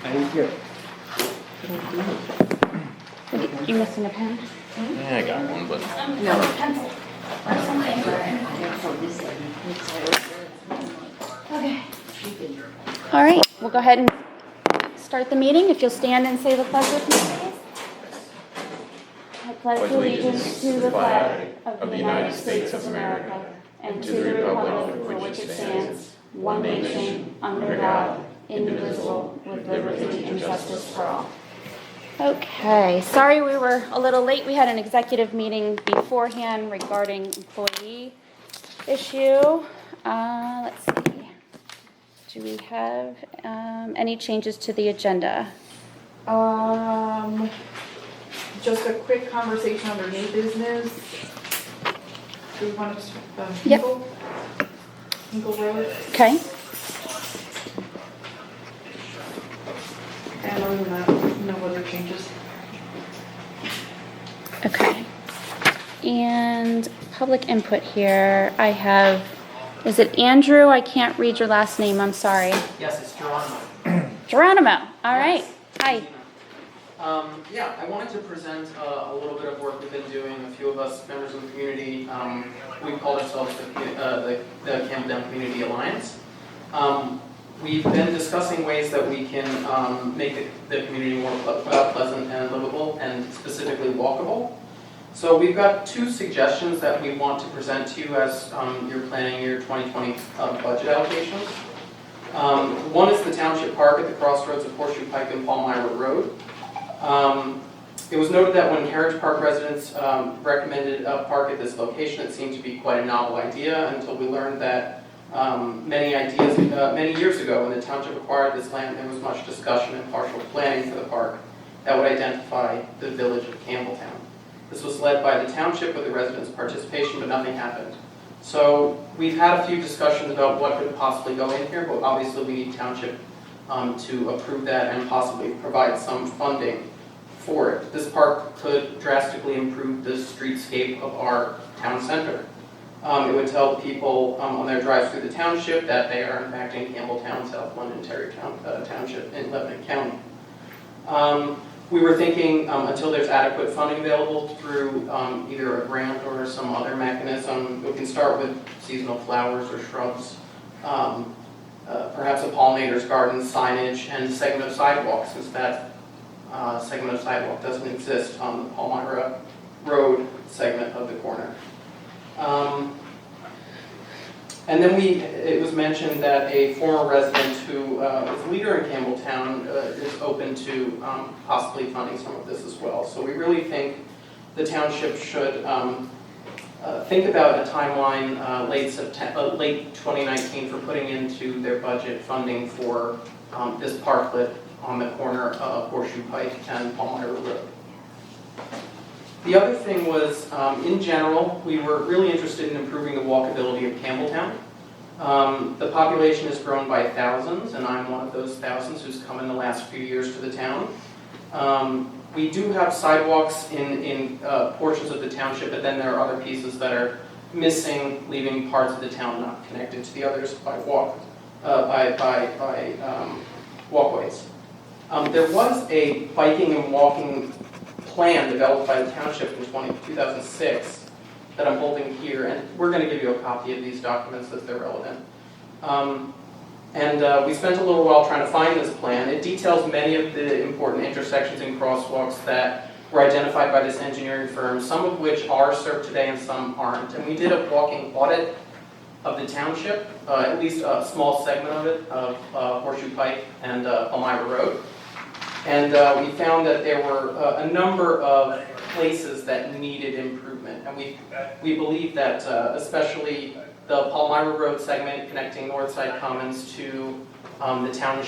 Thank you. You missing a pen? Yeah, I got one, but No, a pencil. Okay. All right, we'll go ahead and start the meeting. If you'll stand and say the pledge with me, please. I pledge allegiance to the flag of the United States of America and to the republic for which it stands, one nation, under God, indivisible, with liberty and justice for all. Okay, sorry we were a little late. We had an executive meeting beforehand regarding employee issue. Let's see. Do we have any changes to the agenda? Just a quick conversation under new business. Do we want to, Yep. Hinkle Road? Okay. And other than that, no other changes. Okay. And public input here, I have, is it Andrew? I can't read your last name, I'm sorry. Yes, it's Geronimo. Geronimo, all right. Hi. Yeah, I wanted to present a little bit of work we've been doing. A few of us, members of the community, we called ourselves the Campbelltown Community Alliance. We've been discussing ways that we can make the community more pleasant and livable, and specifically walkable. So we've got two suggestions that we want to present to you as you're planning your 2020 budget allocations. One is the Township Park at the crossroads of Horseshoe Pike and PALMYRA Road. It was noted that when Carriage Park residents recommended a park at this location, it seemed to be quite a novel idea until we learned that many years ago when the township acquired this land, there was much discussion and partial planning for the park that would identify the village of Campbelltown. This was led by the township with the residents' participation, but nothing happened. So we've had a few discussions about what could possibly go in here, but obviously we need township to approve that and possibly provide some funding for it. This park could drastically improve the streetscape of our town center. It would tell people on their drives through the township that they are in fact in Campbelltown, South Londonderry Township in Lebanon County. We were thinking until there's adequate funding available through either a grant or some other mechanism, we can start with seasonal flowers or shrubs, perhaps a pollinator's garden, signage, and segment of sidewalks, since that segment of sidewalk doesn't exist on the PALMYRA Road segment of the corner. And then it was mentioned that a former resident who is a leader in Campbelltown is open to possibly funding some of this as well. So we really think the township should think about a timeline late 2019 for putting into their budget funding for this parklet on the corner of Horseshoe Pike and PALMYRA Road. The other thing was, in general, we were really interested in improving the walkability of Campbelltown. The population has grown by thousands, and I'm one of those thousands who's come in the last few years to the town. We do have sidewalks in portions of the township, but then there are other pieces that are missing, leaving parts of the town not connected to the others by walkways. There was a biking and walking plan developed by the township in 2006 that I'm holding here, and we're going to give you a copy of these documents as they're relevant. We spent a little while trying to find this plan. It details many of the important intersections and crosswalks that were identified by this engineering firm, some of which are served today and some aren't. And we did a walking audit of the township, at least a small segment of it, of Horseshoe Pike and PALMYRA Road. And we found that there were a number of places that needed improvement. And we believe that especially the PALMYRA Road segment connecting Northside Commons to the town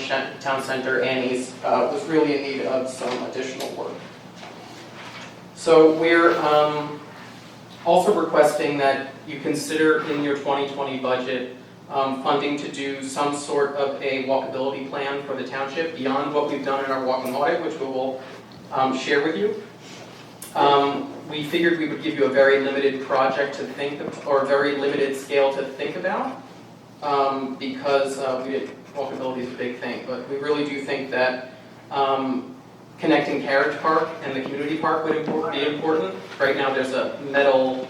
center, Annie's, was really in need of some additional work. So we're also requesting that you consider in your 2020 budget funding to do some sort of a walkability plan for the township beyond what we've done in our walking audit, which we will share with you. we figured we would give you a very limited project to think of, or a very limited scale to think about, because walkability is a big thing, but we really do think that connecting Carriage Park and the community park would be important. Right now there's a metal,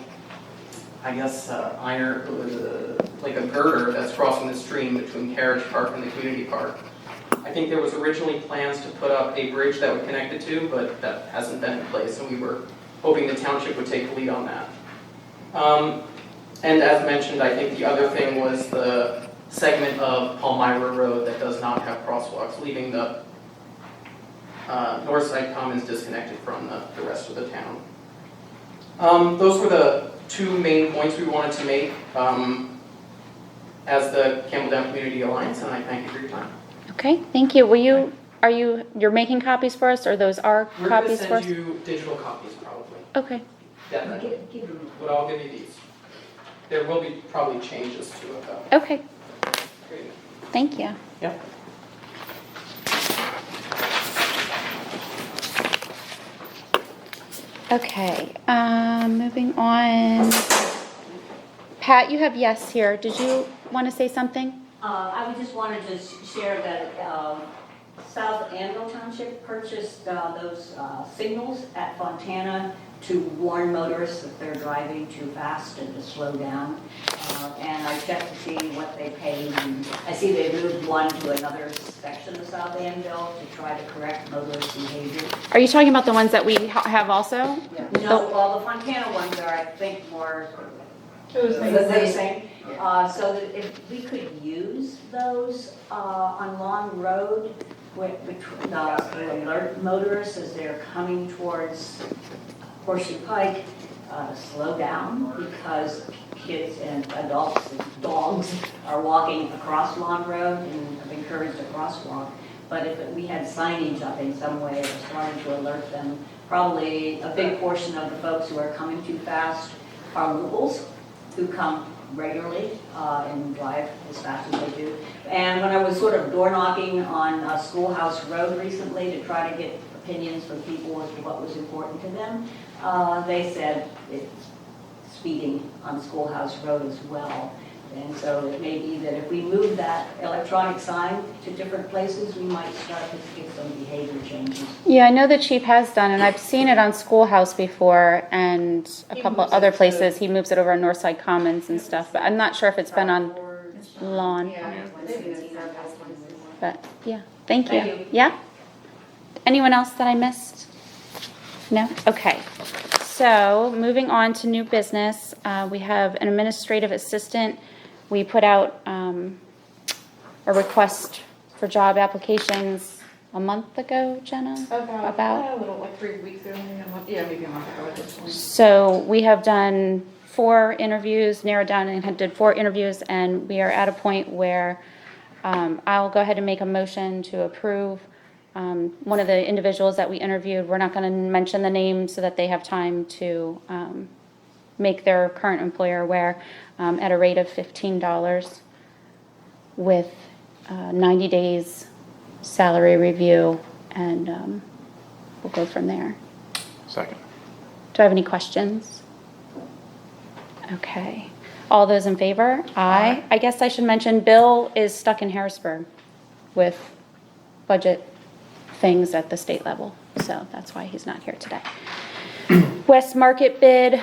I guess, iron, like a girder that's crossing the stream between Carriage Park and the community park. I think there was originally plans to put up a bridge that would connect the two, but that hasn't been in place, and we were hoping the township would take the lead on that. And as mentioned, I think the other thing was the segment of PALMYRA Road that does not have crosswalks, leaving the north side commons disconnected from the rest of the town. Those were the two main points we wanted to make as the Campbelltown Community Alliance, and I thank you for your time. Okay, thank you. You're making copies for us, or those are copies for us? We're going to send you digital copies, probably. Okay. Definitely. But I'll give you these. There will be probably changes to it, though. Okay. Thank you. Yep. Okay, moving on. Pat, you have yes here. Did you want to say something? I just wanted to share that South Anvil Township purchased those signals at Fontana to warn motorists if they're driving too fast and to slow down. And I checked to see what they paid, and I see they moved one to another section of South Anvil to try to correct motorist behavior. Are you talking about the ones that we have also? Yeah. No, all the Fontana ones are, I think, more the same. So that if we could use those on Long Road, to alert motorists as they're coming towards Horseshoe Pike, slow down, because kids and adults and dogs are walking across Long Road and have encouraged a crosswalk. But if we had signage up in some way or starting to alert them, probably a big portion of the folks who are coming too fast are locals who come regularly and drive as fast as they do. And when I was sort of door knocking on Schoolhouse Road recently to try to get opinions from people as to what was important to them, they said it's speeding on Schoolhouse Road as well. And so it may be that if we move that electronic sign to different places, we might start to get some behavior changes. Yeah, I know the chief has done, and I've seen it on Schoolhouse before and a couple other places. He moves it over on Northside Commons and stuff, but I'm not sure if it's been on Lawn. But yeah, thank you. Thank you. Yeah? Anyone else that I missed? No? Okay. So moving on to new business, we have an administrative assistant. We put out a request for job applications a month ago, Jenna? About a little, like 3 weeks ago, maybe a month ago at this point. So we have done 4 interviews, narrowed down and did 4 interviews, and we are at a point where I'll go ahead and make a motion to approve one of the individuals that we interviewed. We're not going to mention the name so that they have time to make their current employer aware, at a rate of $15 with 90 days salary review, and we'll go from there. Second. Do I have any questions? Okay. All those in favor? Aye. I guess I should mention Bill is stuck in Harrisburg with budget things at the state level, so that's why he's not here today. West Market bid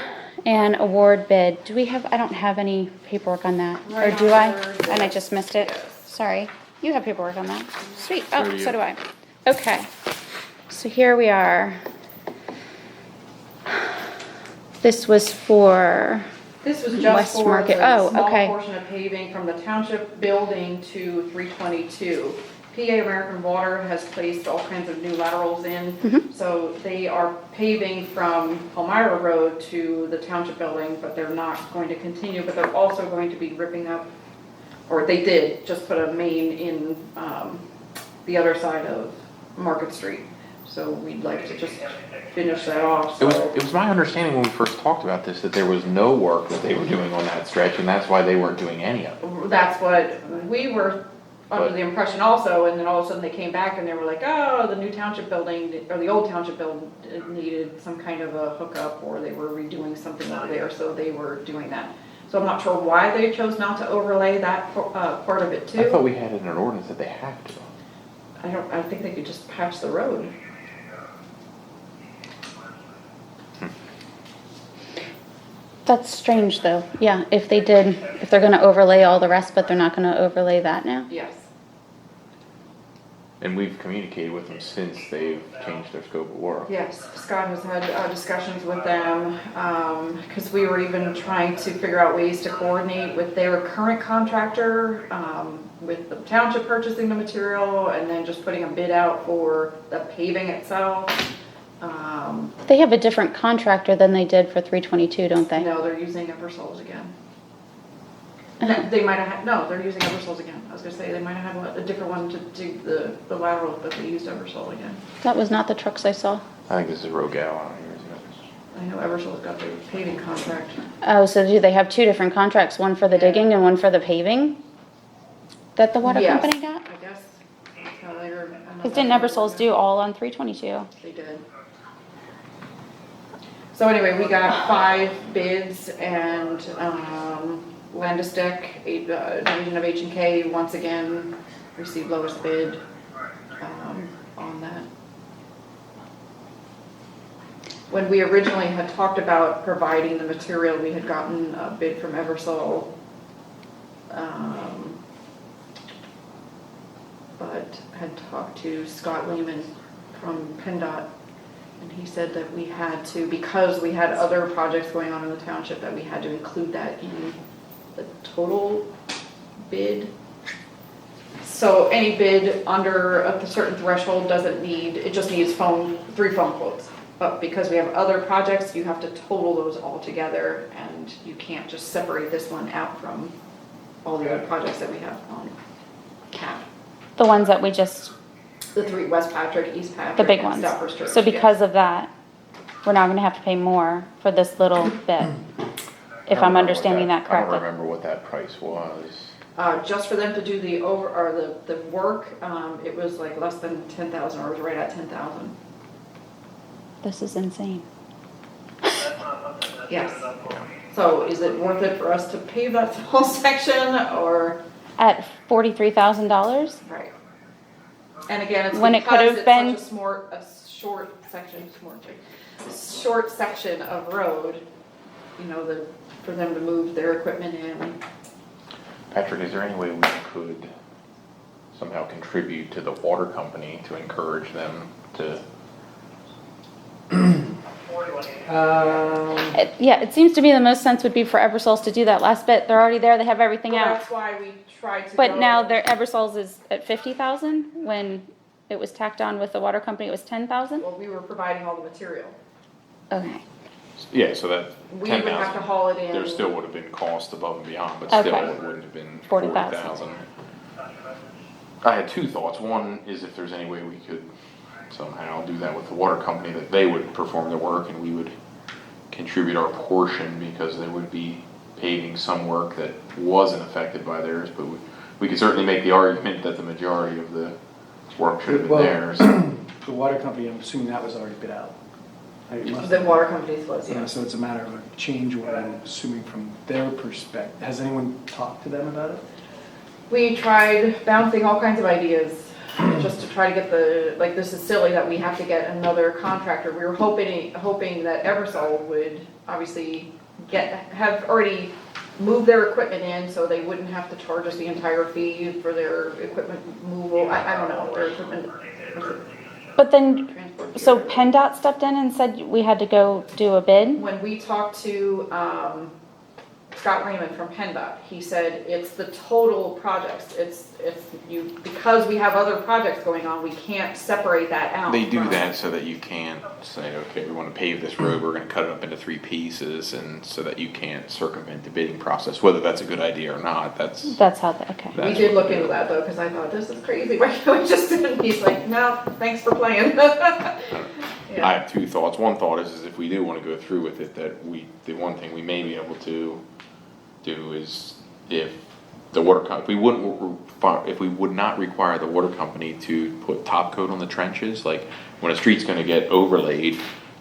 and award bid. Do we have, I don't have any paperwork on that. Or do I? And I just missed it? Sorry. You have paperwork on that. Sweet. Oh, so do I. Okay. So here we are. This was for This was just West for Market. the Oh, small okay. portion of paving from the township building to 322. PA American Water has placed all kinds of new laterals in, so they are paving from PALMYRA Road to the township building, but they're not going to continue, but they're also going to be ripping up, or they did just put a main in the other side of Market Street. So we'd like to just finish that off. It So was my understanding when we first talked about this that there was no work that they were doing on that stretch, and that's why they weren't doing any of it. that's what we were under the impression also, and then all of a sudden they came back and they were like, oh, the new township building, or the old township building needed some kind of a hookup, or they were redoing something over there, so they were doing that. So I'm not sure why they chose not to overlay that part of it too. I thought we had it in an ordinance that they have to. I think they could just patch the road. That's strange though. Yeah, if they're gonna overlay all the rest, but they're not gonna overlay that now? Yes. And we've communicated with them since they've changed their scope of work. Yes, Scott has had discussions with them, because we were even trying to figure out ways to coordinate with their current contractor, with the township purchasing the material, and then just putting a bid out for the paving itself. They have a different contractor than they did for 322, don't they? No, they're using Eversols again. Uh-huh. They might have had, no, they're using Eversols again. I was gonna say, they might have had a different one to do the lateral, but they used Eversol again. That was not the trucks I saw. I think this is Rogal. I know Eversol's got the paving contract. Oh, so do they have two different contracts, one for the digging and one for the paving? That the water Yes, company got? I guess. So they're- Because didn't Eversols do all on 322? They did. So anyway, we got 5 bids, and Landestick, Division of H&K, once again, received lowest bid on that. When we originally had talked about providing the material, we had gotten a bid from Eversol, but had talked to Scott Lehman from PennDOT, and he said that we had to, because we had other projects going on in the township, that we had to include that in the total bid. So any bid under a certain threshold doesn't need, it just needs 3 phone quotes. But because we have other projects, you have to total those all together, and you can't just separate this one out from all the other projects that we have on CAP. The ones that we just, The 3, West Patrick, East Patrick, the big and ones. Stouffer's Church. So because of that, we're not gonna have to pay more for this little bit, if I'm understanding that I correctly. don't remember what that price was. Just for them to do the the work, it was like less than 10,000, or it was right at 10,000. This is insane. Yes. So is it worth it for us to pave that whole section, or? At $43,000? Right. And again, it's When it could because have been- it's such a short section of road, you know, for them to move their equipment in. Patrick, is there any way we could somehow contribute to the water company to encourage them to? Yeah, it seems to me the most sense would be for Eversols to do that last bit. They're already there, they have everything Well, out. that's why we tried to But go- now their Eversols is at 50,000, when it was tacked on with the water company, it was 10,000? Well, we were providing all the material. Okay. Yeah, so that We would have to haul it in. there still would have been cost above and beyond, but Okay. still it wouldn't have been 40,000. 40,000. I had 2 thoughts. One is if there's any way we could somehow do that with the water company, that they would perform the work and we would contribute our portion, because they would be paving some work that wasn't affected by theirs, but we could certainly make the argument that the majority of the work should have been Well, theirs. The water company, I'm assuming that was already bid out. It must The have- water company's was, Yeah, yeah. so it's a matter of a change order, I'm assuming from their perspective. Has anyone talked to them about it? We tried bouncing all kinds of ideas, just to try to get like, this is silly that we have to get another contractor. We were hoping that Eversol would obviously have already moved their equipment in, so they wouldn't have to charge us the entire fee for their equipment removal. I don't know, their equipment. But then, transport. so PennDOT stepped in and said we had to go do a bid? When we talked to Scott Raymond from PennDOT, he said it's the total projects. It's you, because we have other projects going on, we can't separate that out. They do from- that so that you can't say, okay, we want to pave this road, we're going to cut it up into 3 pieces, and so that you can't circumvent the bidding process. Whether that's a good idea or not, that's That's how, okay. We That's did what look we into do. that though, because I thought, this is crazy, why can't we just, and he's like, no, thanks for playing. I Yeah. have 2 thoughts. One thought is if we do want to go through with it, that the one thing we may be able to do is if the if we would not require the water company to put top coat on the trenches, like when a street's gonna get overlaid,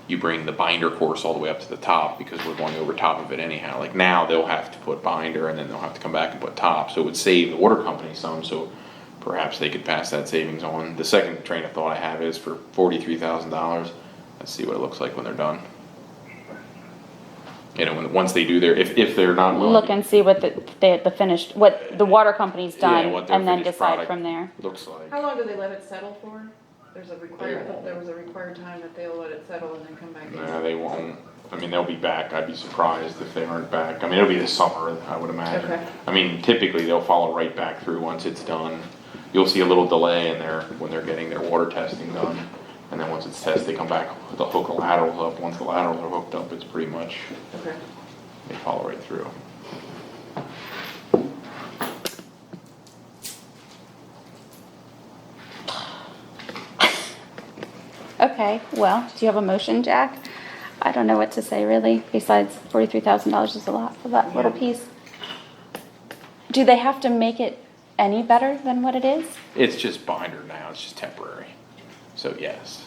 you bring the binder course all the way up to the top because we're going over top of it anyhow. Like now they'll have to put binder and then they'll have to come back and put top, so it would save the water company some, so perhaps they could pass that savings on. The second train of thought I have is for $43,000. Let's see what it looks like when they're done. You know, once they do their, if they're not willing. Look and see what the finished, what the water company's done, what their and then finished decide product from there. looks like. How long do they let it settle for? There's a required, I thought there was a required time that they'll let it settle and then come back in. Nah, they won't. I mean, they'll be back. I'd be surprised if they aren't back. I mean, it'll be this summer, I would imagine. Okay. I mean, typically they'll follow right back through once it's done. You'll see a little delay in there when they're getting their water testing done. And then once it's tested, they come back, they'll hook the laterals up. Once the laterals are hooked up, it's pretty much, Okay. they follow right through. Okay, well, do you have a motion, Jack? I don't know what to say really, besides $43,000 is a lot for that little piece. Do they have to make it any better than what it is? It's just binder now, it's just temporary. So yes.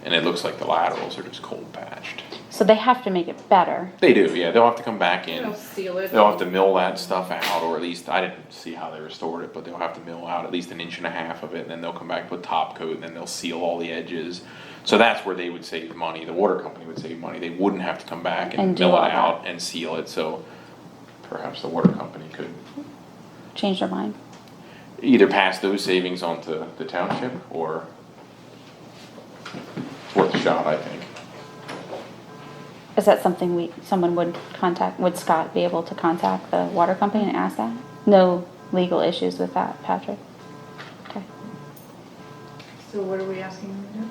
And it looks like the laterals are just cold patched. So they have to make it better. They do, yeah. They'll have to come back in. They'll seal it. They'll have to mill that stuff out, or at least, I didn't see how they restored it, but they'll have to mill out at least 1.5 inches of it, and then they'll come back and put top coat, and then they'll seal all the edges. So that's where they would save money. The water company would save money. They wouldn't have to come back and And do mill all it that. out and seal it, so perhaps the water company could Change their mind. either pass those savings on to the township, or it's worth a shot, I think. Is that something someone would Scott be able to contact the water company and ask that? No legal issues with that, Patrick? Okay. So what are we asking them to do?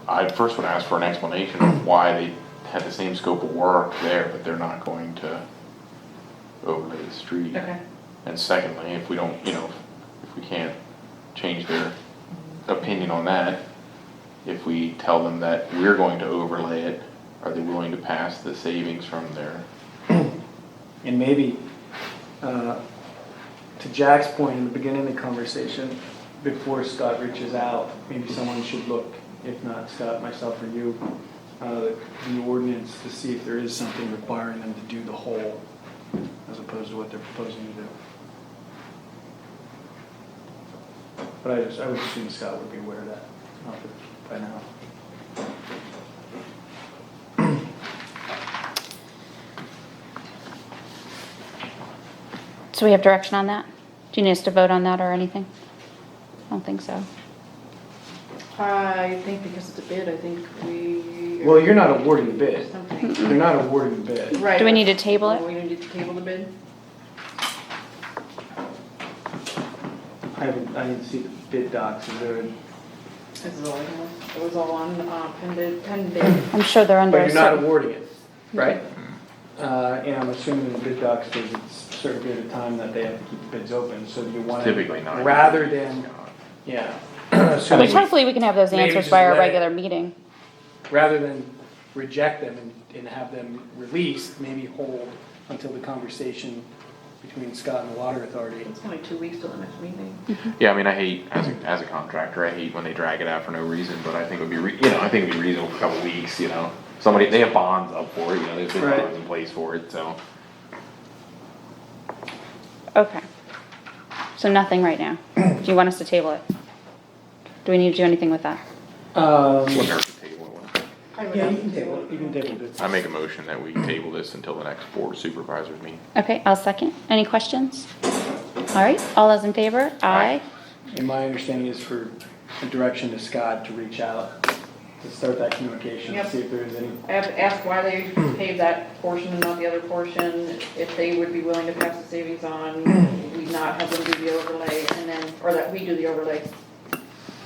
I first would ask for an explanation of why they had the same scope of work there, but they're not going to overlay the street. Okay. And secondly, if we don't, if we can't change their opinion on that, if we tell them that we're going to overlay it, are they willing to pass the savings from there? And maybe, to Jack's point in the beginning of the conversation, before Scott reaches out, maybe someone should look, if not Scott, myself or you, the ordinance to see if there is something requiring them to do the whole, as opposed to what they're proposing to do. But I would assume Scott would be aware of that by now. So we have direction on that? Do you need us to vote on that or anything? I don't think so. I think because it's a bid, I think we. Well, you're not awarding the bid. Something. You're not awarding the bid. Right. Do we need to table it? We need to table the bid? I didn't see the bid docs. Is there? This is all I have. It was all on pen bid. I'm sure they're under But a you're not certain. awarding it, right? And I'm assuming the bid docs, there's a certain period of time that they have to keep bids open, so do you want to? Typically not. Rather than, yeah. Which hopefully we can have those Maybe answers just by our let it- regular meeting. Rather than reject them and have them released, maybe hold until the conversation between Scott and the Water Authority. It's only 2 weeks till the next meeting. Yeah, I mean, I hate, as a contractor, I hate when they drag it out for no reason, but I think it would be, I think it'd be reasonable for a couple weeks, Somebody, they have bonds up for it, there's been Right. bonds in place for it, so. Okay. So nothing right now. Do you want us to table it? Do we need to do anything with that? Wouldn't hurt to table it. Yeah, you can table it. You can table it. I make a motion that we table this until the next board of supervisors meeting. Okay, I'll second. Any questions? All right, all those in favor? Aye. And my understanding is for a direction to Scott to reach out, to start that communication, Yep. see if there is any. I have to ask why they paved that portion and not the other portion, if they would be willing to pass the savings on, we not have them do the overlay, and then, or that we do the overlay.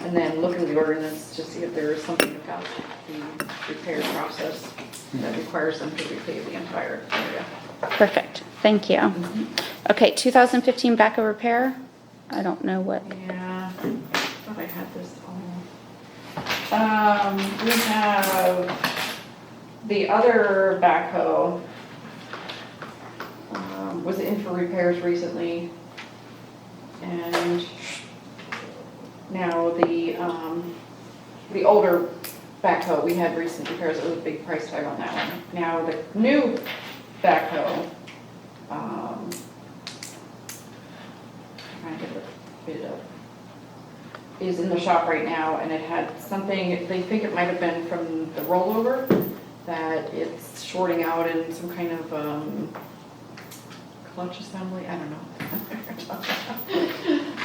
And then look into the ordinance to see if there is something about the repair process that requires them to repave the entire area. Perfect, thank you. Okay, 2015 Backhoe Repair. I don't know what. Yeah, I thought I had this all. We have the other backhoe. was in for repairs recently. And now the older backhoe, we had recent repairs, it was a big price tag on that one. Now the new backhoe, trying to get the bid up, is in the shop right now, and it had something, they think it might have been from the rollover, that it's shorting out in some kind of clutch assembly, I don't know.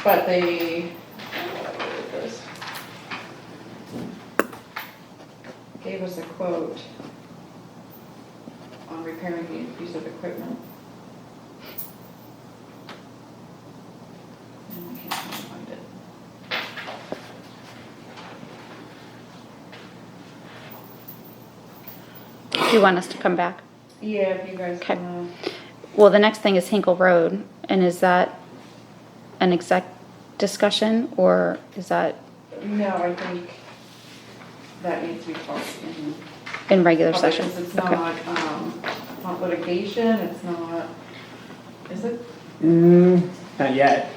But they, where is this? Gave us a quote on repairing the piece of equipment. And I can't find it. Do you want us to come back? Yeah, if you guys Okay. wanna. Well, the next thing is Hinkle Road, and is that an exec discussion, or is that No, I think that needs to be talked in. in regular public, session? 'cause it's Okay. not litigation, it's not, is it? Not yet.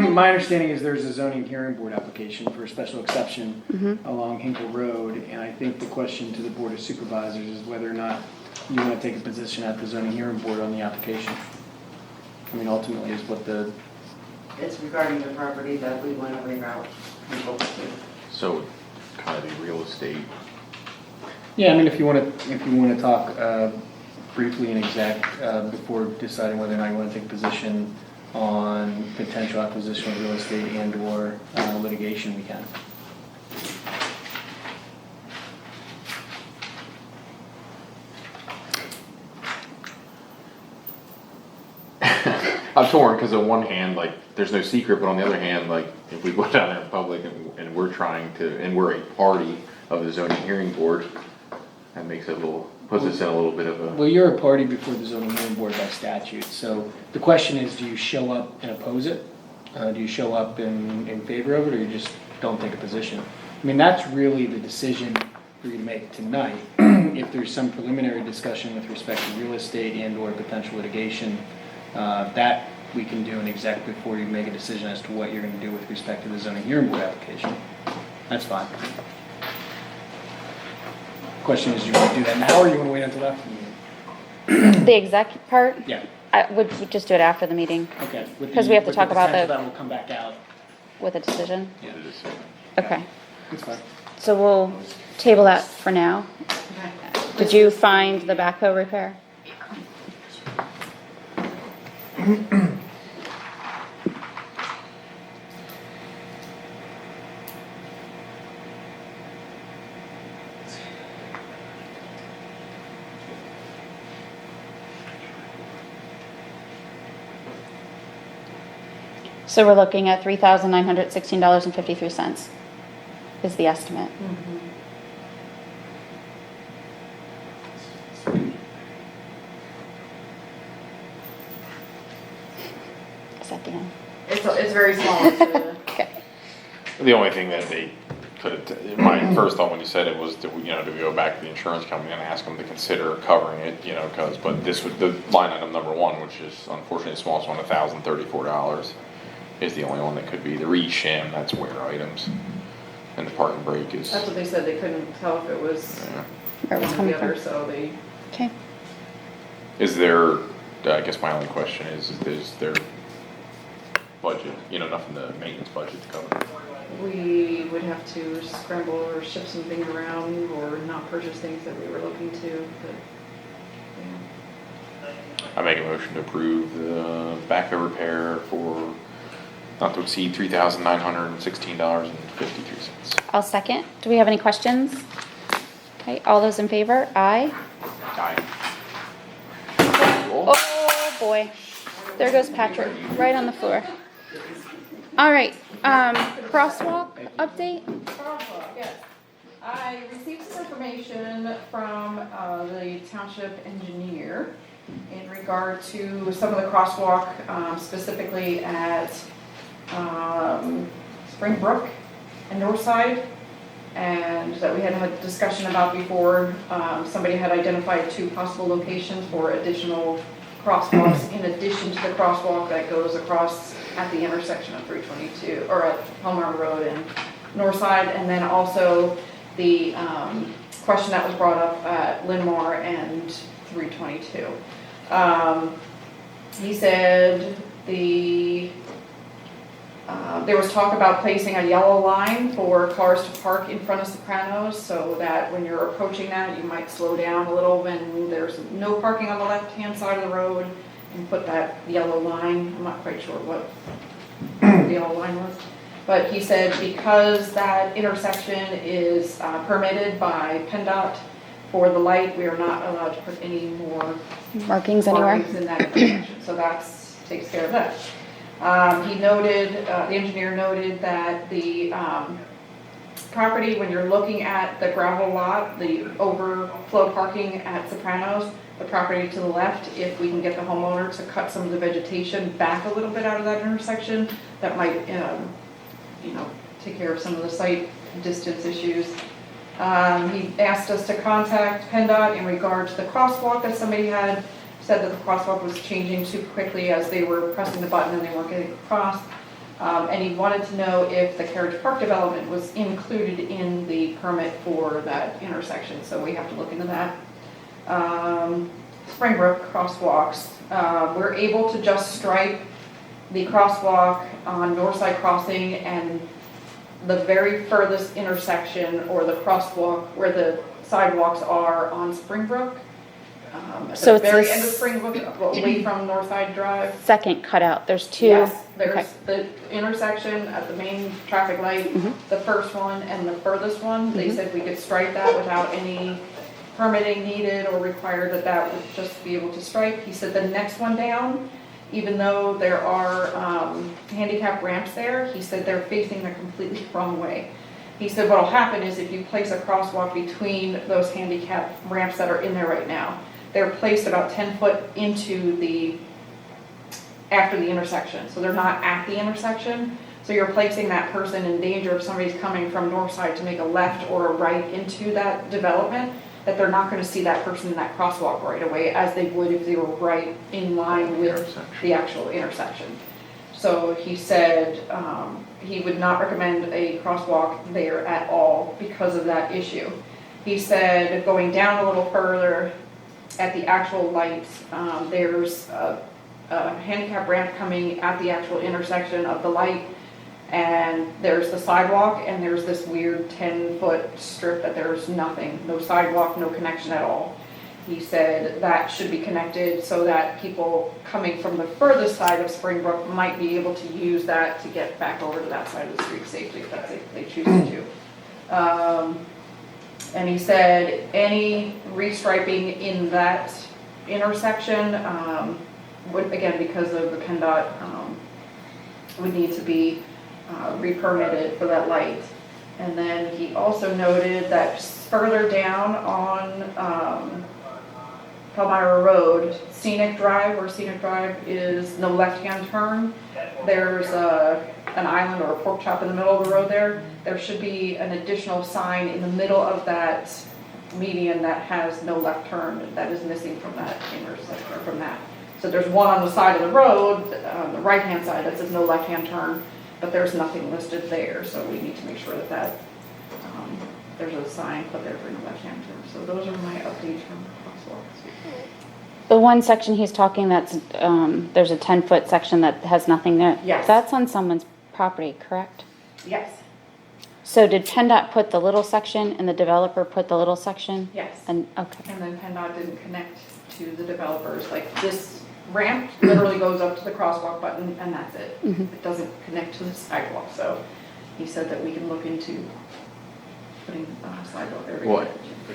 My understanding is there's a zoning hearing board application for a special exception along Hinkle Road, and I think the question to the Board of Supervisors is whether or not you want to take a position at the zoning hearing board on the application. I mean, ultimately is what the, It's regarding the property that we want to reroute people to. So kind of the real estate. yeah, I mean, if you want to talk briefly in exec before deciding whether or not you want to take a position on potential acquisition of real estate and or litigation, we can. I'm torn because on one hand, like, there's no secret, but on the other hand, like, if we go down there in public and we're trying to, and we're a party of the zoning hearing board, that makes it a little, puts us in a little bit of a, Well, you're a party before the zoning hearing board by statute, so the question is, do you show up and oppose it? Do you show up in favor of it, or you just don't take a position? I mean, that's really the decision for you to make tonight. If there's some preliminary discussion with respect to real estate and or potential litigation, that we can do an exec before you make a decision as to what you're gonna do with respect to the zoning hearing board application. That's fine. Question is, you wanna do that now, or you wanna wait until after the meeting? The exec part, Yeah, I would just do it after the meeting okay. With 'Cause the- we have to with talk about potential the- That will come back out. with a decision. Yeah, it is, Okay, that's fine. so we'll table that for now. Okay. Did you find the backhoe repair? So we're looking at $3,916.53 is the estimate. Is that the end? It's very small, it's Okay. the only thing that they could have, my first thought when you said it was, do we go back to the insurance company and ask them to consider covering it, cause, but this would, the line item number one, which is unfortunately the smallest one, $1,034, is the only one that could be. The re-shim, that's wear items, and the park and brake is, that's what they said, they couldn't tell if it was yeah. Where it was one or coming the other, from. so they, Okay. Is there, I guess my only question is there budget, nothing the maintenance budget to cover? we would have to scramble or ship some things around or not purchase things that we were looking to, but, yeah. I make a motion to approve the backhoe repair for not to exceed $3,916.53. I'll second. Do we have any questions? Okay, all those in favor? Aye. Aye. Oh, boy. There goes Patrick, right on the floor. All right, crosswalk update? Yes. I received some information from the township engineer in regard to some of the crosswalk, specifically at Springbrook and Northside, and that we had had discussion about before. Somebody had identified 2 possible locations for additional crosswalks in addition to the crosswalk that goes across at the intersection of 322, or at PALMYRA Road and Northside, and then also the question that was brought up at Linmore and 322. He said there was talk about placing a yellow line for cars to park in front of Sopranos, so that when you're approaching that, you might slow down a little when there's no parking on the left-hand side of the road, and put that yellow line. I'm not quite sure what the yellow line was. But he said because that intersection is permitted by PennDOT for the light, we are not allowed to put any more Markings anywhere? markings in that intersection. So that's, takes care of that. He noted, the engineer noted that the property, when you're looking at the gravel lot, the overflow parking at Sopranos, the property to the left, if we can get the homeowner to cut some of the vegetation back a little bit out of that intersection, that might, take care of some of the site distance issues. He asked us to contact PennDOT in regard to the crosswalk that somebody had said that the crosswalk was changing too quickly as they were pressing the button and they weren't getting across. And he wanted to know if the carriage park development was included in the permit for that intersection, so we have to look into that. Springbrook crosswalks, we're able to just stripe the crosswalk on Northside Crossing and the very furthest intersection, or the crosswalk where the sidewalks are on Springbrook. At So the it's very this- end of Springbrook, away from Northside Drive. Second cutout, there's two. Yes, Okay. there's the intersection at the main traffic light, the first one and the furthest one. They said we could stripe that without any permitting needed or required, that would just be able to stripe. He said the next one down, even though there are handicap ramps there, he said they're facing the completely wrong way. He said what'll happen is if you place a crosswalk between those handicap ramps that are in there right now, they're placed about 10 foot into after the intersection. So they're not at the intersection. So you're placing that person in danger if somebody's coming from north side to make a left or a right into that development, that they're not going to see that person in that crosswalk right away as they would if they were right in line with the actual intersection. So he said he would not recommend a crosswalk there at all because of that issue. He said going down a little further at the actual lights, there's a handicap ramp coming at the actual intersection of the light, and there's the sidewalk, and there's this weird 10-foot strip that there's nothing, no sidewalk, no connection at all. He said that should be connected so that people coming from the furthest side of Springbrook might be able to use that to get back over to that side of the street safely if that's if they choose to. And he said any restriping in that intersection would, again, because of the PennDOT, would need to be re-permitted for that light. And then he also noted that further down on PALMYRA Road, Scenic Drive, where Scenic Drive is no left-hand turn, there's an island or a pork chop in the middle of the road there. There should be an additional sign in the middle of that median that has no left turn, that is missing from that intersection, or from that. So there's one on the side of the road, on the right-hand side, that says no left-hand turn, but there's nothing listed there, so we need to make sure that there's a sign put there for no left-hand turn. So those are my updates from Crosswalks. The one section he's talking that's, there's a 10-foot section that has nothing there. Yes. That's on someone's property, correct? Yes, So did PennDOT put the little section and the developer put the little section? yes. And, okay. And then PennDOT didn't connect to the developers. Like this ramp literally goes up to the crosswalk button and that's it. It doesn't connect to the sidewalk. So he said that we can look into putting sidewalk there. Well,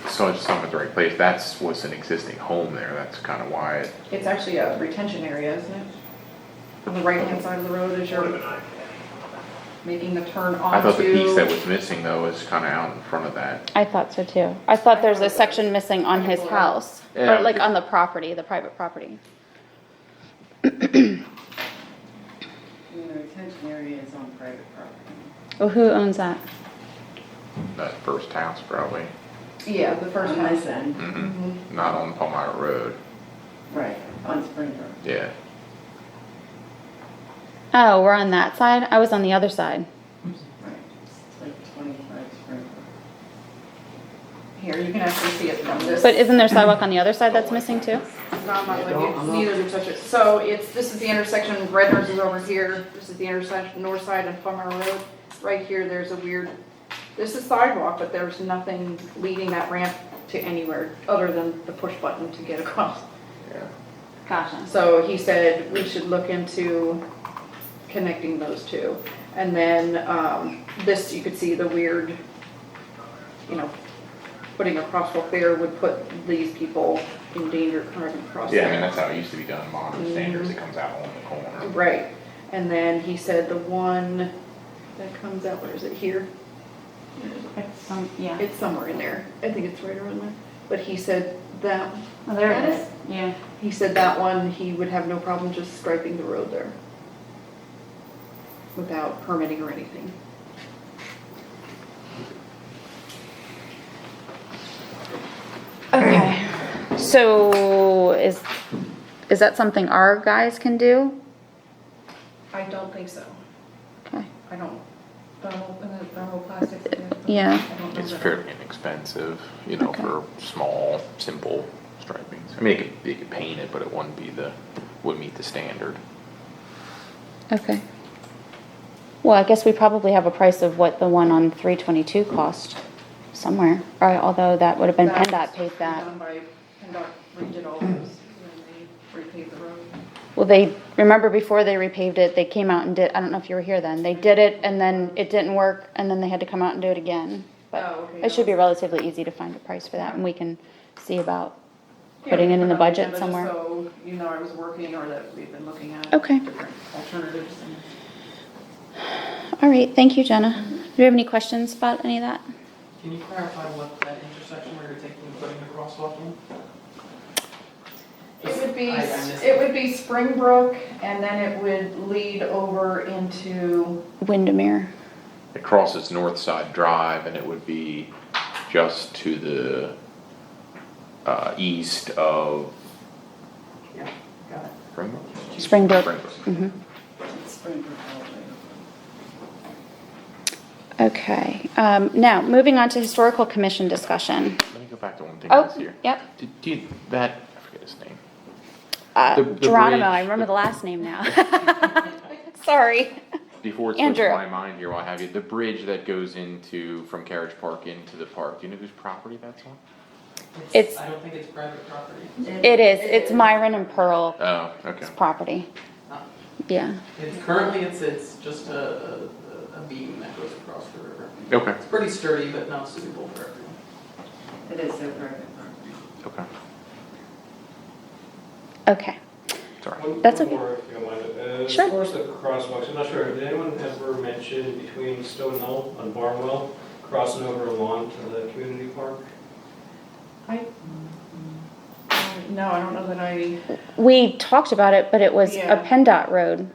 so it's not in the right place. That's what's an existing home there. That's kind of why it. It's actually a retention area, isn't it? On the right-hand side of the road as you're making the turn onto. I thought the piece that was missing though is kind of out in front of that. I thought so too. I thought there's a section missing on his house, Yeah. or like on the property, the private property. And the retention area is on private property. Well, who owns that? That first house probably. Yeah, the first On house. this end. Not on Palmyra Road. Right. On Springbrook. Yeah. Oh, we're on that side? I was on the other side. Right, it's like 25 Springbrook. Here, you can actually see it from this. But isn't there sidewalk on the other side that's missing too? No, I'm not letting you, neither to touch it. So this is the intersection, Redner's is over here, this is the intersection, north side of PALMYRA Road. Right here, there's a weird, this is sidewalk, but there's nothing leading that ramp to anywhere other than the push button to get across. Yeah. Gotcha. So he said we should look into connecting those two. And then this, you could see the weird, putting a crosswalk there would put these people in danger coming across Yeah, I there. mean, that's how it used to be done, modern standards, it comes out on the corner. Right, and then he said the one that comes out, where is it, here? Yeah. It's somewhere in there, I think it's right around there. But he said that, Oh, there it is. Yeah. he said that one, he would have no problem just striping the road there without permitting or anything. Okay. So is that something our guys can do? I don't think so. Okay. I don't, thermoplastics. Yeah. I don't know It's that. fairly inexpensive, Okay. for small, simple stripings. I mean, you could paint it, but it wouldn't meet the standard. Okay. Well, I guess we probably have a price of what the one on 322 cost somewhere, right? Although that would have been That PennDOT was paid that. Done by PennDOT redid all those when they repaved the road. Well, remember before they repaved it, they came out and did, I don't know if you were here then, they did it and then it didn't work and then they had to come out and do it again. But Oh, okay. it should be relatively easy to find a price for that and we can see about Yeah, putting we it in put the on budget agenda somewhere. Just so you know I was working or that we've been looking at Okay. different alternatives. All right, thank you, Jenna. Do you have any questions about any of that? Can you clarify what that intersection where you're taking and putting the crosswalk in? It would be Springbrook and then it would lead over into, Windermere. It crosses North Side Drive and it would be just to the east of yeah, got it. Springbrook? Springbrook. Springbrook. It's Springbrook all the way. Okay, now, moving on to historical commission discussion. Let me go back to one thing Oh, that's here. yep. I forget his name. The Geronimo, bridge- I remember the last name now. Sorry. Before it slips Andrew. my mind here, while I have you, the bridge that goes from Carriage Park into the park, do you know whose property that's on? It's- I don't think it's private property. It is, it's Myron and Pearl's Oh, okay. property. Yeah, It's just a beam that goes across the river. Okay, It's pretty sturdy, but not suitable for everyone. It is their private property. okay, okay. sorry. That's One okay. more, if you don't mind. Sure. As far as the crosswalks, I'm not sure, did anyone ever mention between Stowe and Knoll on Barnwell, crossing over along to the community park? No, I don't know that I, We talked about it, but it was a Yeah. PennDOT road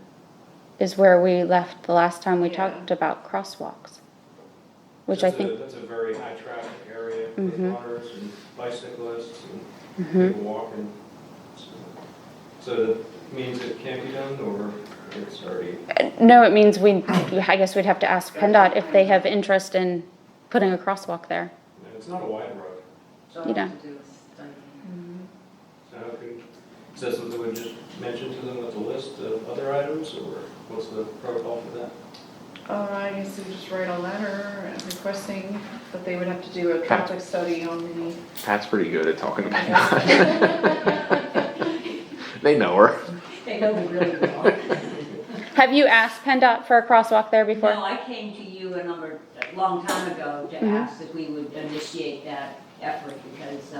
is where we left the last time we Yeah. talked about crosswalks. Which I think, That's a very high traffic area for Mhm. runners and bicyclists and Mhm. people walking. So that means it can't be done, or it's already? no, it means I guess we'd have to ask PennDOT if they have interest in putting a crosswalk there. It's not a wide road. So I'll You have know. to do a study. So is that something we just mention to them with the list of other items, or what's the protocol for that? I guess we just write a letter requesting that they would have to do a traffic study on the. Pat's pretty good at talking about that. They know her. They know me really well. Have you asked PennDOT for a crosswalk there before? No, I came to you a long time ago to Mhm. ask if we would initiate that effort because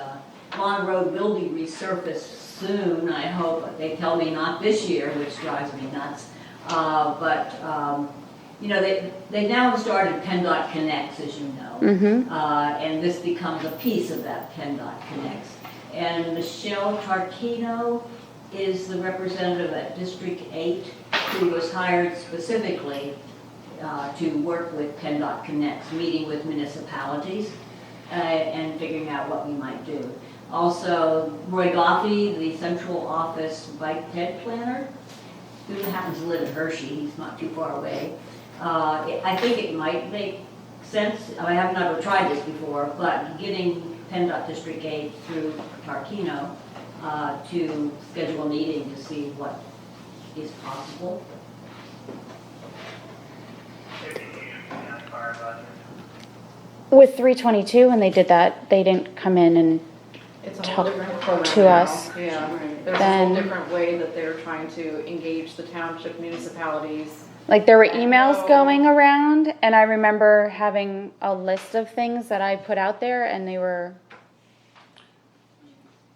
Long Road will be resurfaced soon, I hope. They tell me not this year, which drives me nuts. They now started PennDOT Connects, as you know. Mm-hmm. And this becomes a piece of that PennDOT Connects. And Michelle Tarquino is the representative at District 8 who was hired specifically to work with PennDOT Connects, meeting with municipalities and figuring out what we might do. Also, Roy Goffey, the central office bike ped planner, who happens to live in Hershey, he's not too far away. I think it might make sense, I have never tried this before, but getting PennDOT District 8 through Tarkino to schedule a meeting to see what is possible. With 322, when they did that, they didn't come in and It's a Talk whole different program to now. us. Yeah, there's a Then- whole different way that they're trying to engage the township municipalities. like there were emails going around, and I remember having a list of things that I put out there, and they were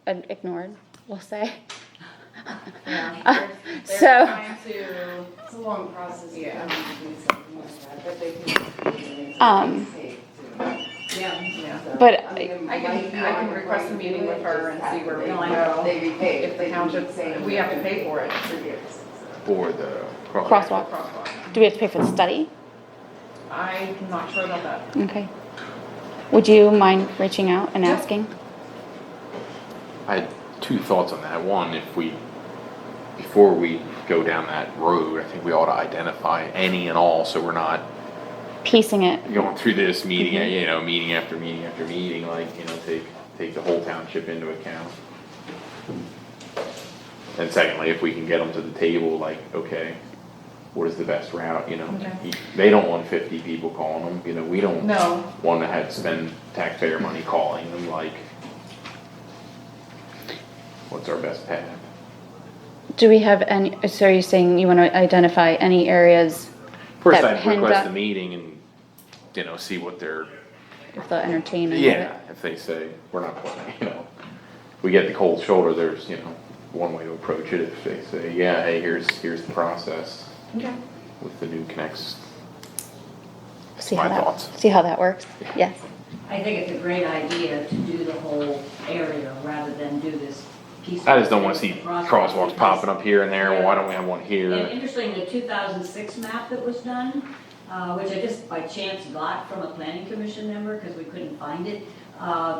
ignored, we'll say. Yeah, So- they're trying to, It's a long process. to Yeah. come to do something like that, but they can. Yeah. yeah. But I can request a meeting with her and see where we No, I can go. They repay. If the township, we have to pay for it. For the crosswalk. Crosswalk. Do we have to pay for the study? I'm not sure about that. Okay. Would you mind reaching out and asking? I had two thoughts on that. One, before we go down that road, I think we ought to identify any and all, so we're not Piecing it. going through this meeting, Mm-hmm. meeting after meeting after meeting, like, take the whole township into account. And secondly, if we can get them to the table, like, okay, what is the best route, Okay. They don't want 50 people calling them, we don't No, want to have to spend taxpayer money calling them, like, what's our best path? Do we have any, so are you saying you want to identify any areas First, that I'd request PennDOT a meeting and, see what they're, if they'll entertain any of it? if they say, we're not putting, we get the cold shoulder, there's, one way to approach it. If they say, yeah, hey, here's the process okay. with the new connects. See My how that, thoughts. see how that works? Yes. I think it's a great idea to do the whole area rather than do this piece. I just don't want to see crosswalks popping up here and there, well, why don't we have one And here? interestingly, the 2006 map that was done, which I just by chance got from a planning commission member because we couldn't find it,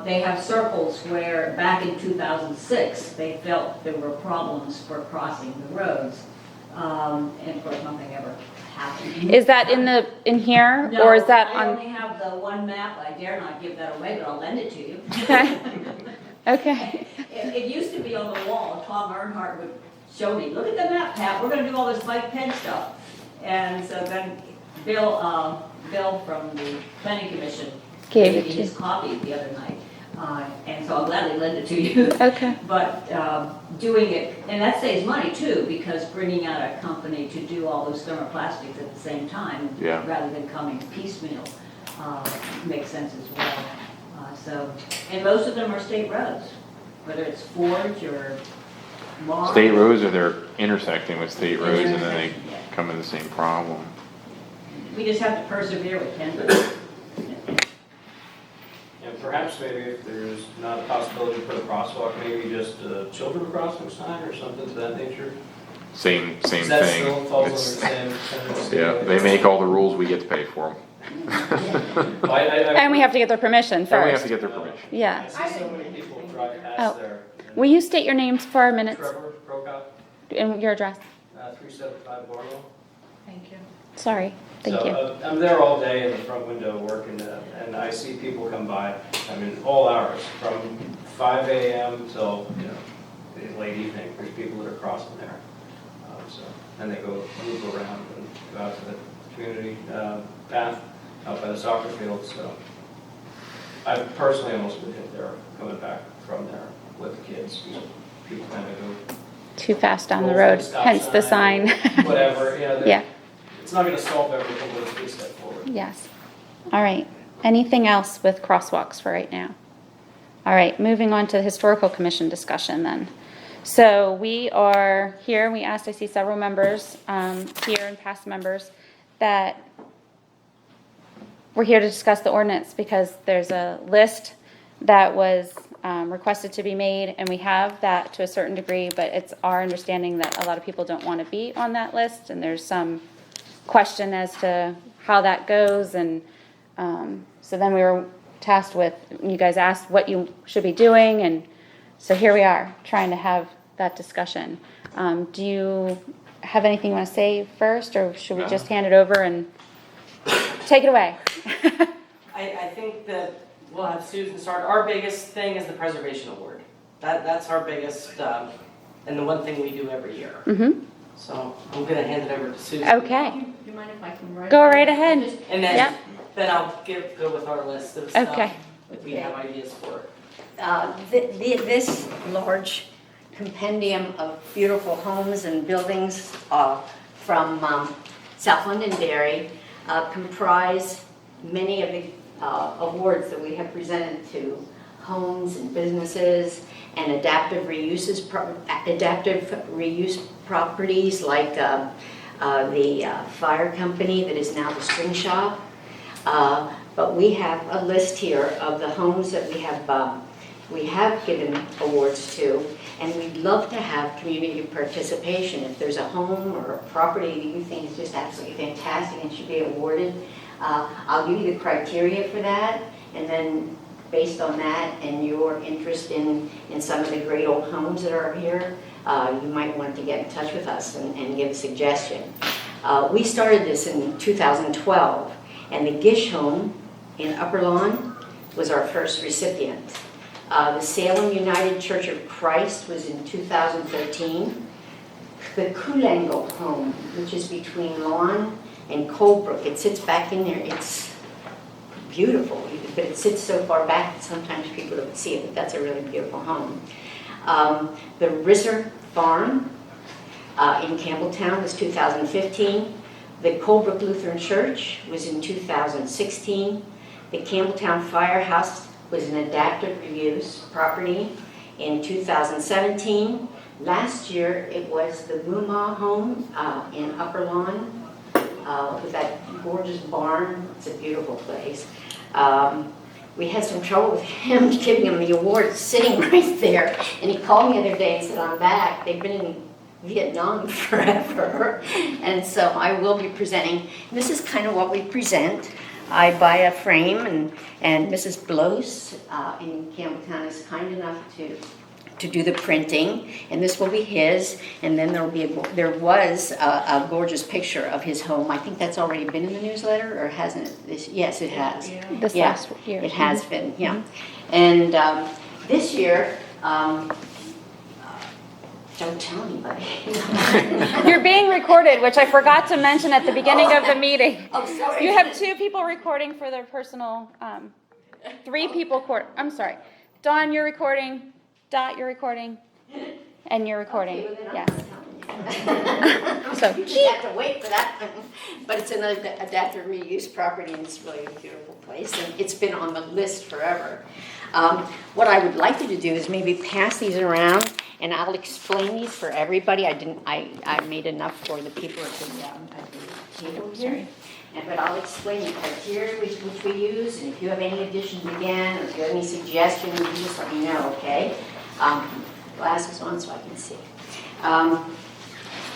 they have circles where back in 2006, they felt there were problems for crossing the roads. And of course, nothing ever happened. Is that in here, or is that No, I on? only have the one map. I dare not give that away, but I'll lend it to you. Okay. Okay. It used to be on the wall. Tom Earnhardt would show me, look at the map, Pat, we're gonna do all this bike pen stuff. And so then Bill from the planning commission Gave gave it me to his copy the other night. And so I'll gladly lend it to you. Okay. But doing it, and that saves money too, because bringing out a company to do all those thermoplastics at the same time, Yeah. rather than coming piecemeal, makes sense as well. And most of them are state roads, whether it's Forge or Long. State roads, or they're intersecting with state roads and then they Intersecting, yeah. come in the same problem. We just have to persevere with PennDOT. And perhaps maybe if there's not a possibility to put a crosswalk, maybe just a children crossing sign or something to that nature? Same Does that thing. still falls under the It's- same? Yeah, they make all the rules, we get to pay for them. Well, And we have to get their permission And we have first. to get their permission. Yeah. I see so many people drive Oh. past there. Will you state your names for our minutes Trevor Prokop, and your address? 375 Barlow. Thank you. Sorry. Thank you. So I'm there all day in the front window working, and I see people come by, all hours, from 5 a.m. till, late evening. There's people that are crossing there. And they go move around and go out to the community path out by the soccer field, so. I personally almost would hit there coming back from there with the kids, because people kind of go. Too fast down the Well, road, stop hence the sign, sign. Whatever, Yeah. It's not gonna solve everything, but it's a good step forward. Yes. All right. Anything else with crosswalks for right now? All right, moving on to the Historical Commission discussion then. So we are here, we asked, I see several members here and past members that we're here to discuss the ordinance because there's a list that was requested to be made, and we have that to a certain degree, but it's our understanding that a lot of people don't want to be on that list, and there's some question as to how that goes, and so then we were tasked with, you guys asked what you should be doing, and So here we are, trying to have that discussion. Do you have anything you want to say first, or should we just hand it over and take it away? I think that we'll have Susan start. Our biggest thing is the preservation award. That's our biggest, and the one thing we do every year. Mm-hmm. So I'm gonna hand it over to Susan. Okay, Do you mind if I can write? go right ahead. And Yep. then I'll go with our list of stuff Okay. that we have ideas for. This large compendium of beautiful homes and buildings from South Londonderry comprise many of the awards that we have presented to homes and businesses and adaptive reuse properties like the fire company that is now the String Shop. But we have a list here of the homes that we have given awards to, and we'd love to have community participation. If there's a home or a property that you think is just absolutely fantastic and should be awarded, I'll give you the criteria for that, and then based on that and your interest in some of the great old homes that are here, you might want to get in touch with us and give a suggestion. We started this in 2012, and the Gish home in Upper Lawn was our first recipient. The Salem United Church of Christ was in 2013. The Kulangle home, which is between Lawn and Colebrook, it sits back in there. It's beautiful, but it sits so far back that sometimes people don't see it, but that's a really beautiful home. The Risser Farm in Campbelltown was 2015. The Colebrook Lutheran Church was in 2016. The Campbelltown Firehouse was an adaptive reuse property in 2017. Last year, it was the Muma home in Upper Lawn with that gorgeous barn. It's a beautiful place. We had some trouble with him giving him the award sitting right there. And he called me the other day and said, I'm back. They've been in Vietnam forever. And so I will be presenting. This is kind of what we present. I buy a frame, and Mrs. Blows in Campbelltown is kind enough to do the printing, and this will be his. And then there was a gorgeous picture of his home. I think that's already been in the newsletter, or hasn't it? Yes, it has. This Yeah, last year. it has been, yeah. And this year, don't tell anybody. You're being recorded, which I forgot to mention at the beginning of the meeting. Oh, sorry. You have 2 people recording for their personal, 3 people I'm sorry. Dawn, you're recording. Dot, you're recording. And you're recording. Okay, well, Yes. So you have to wait for that one. But it's another adaptive reuse property, and it's really a beautiful place, and it's been on the list forever. What I would like you to do is maybe pass these around, and I'll explain these for everybody. I made enough for the people at the table here. But I'll explain the criteria which we use, and if you have any additions again, or if you have any suggestions, you just let me know, okay? Glasses on so I can see.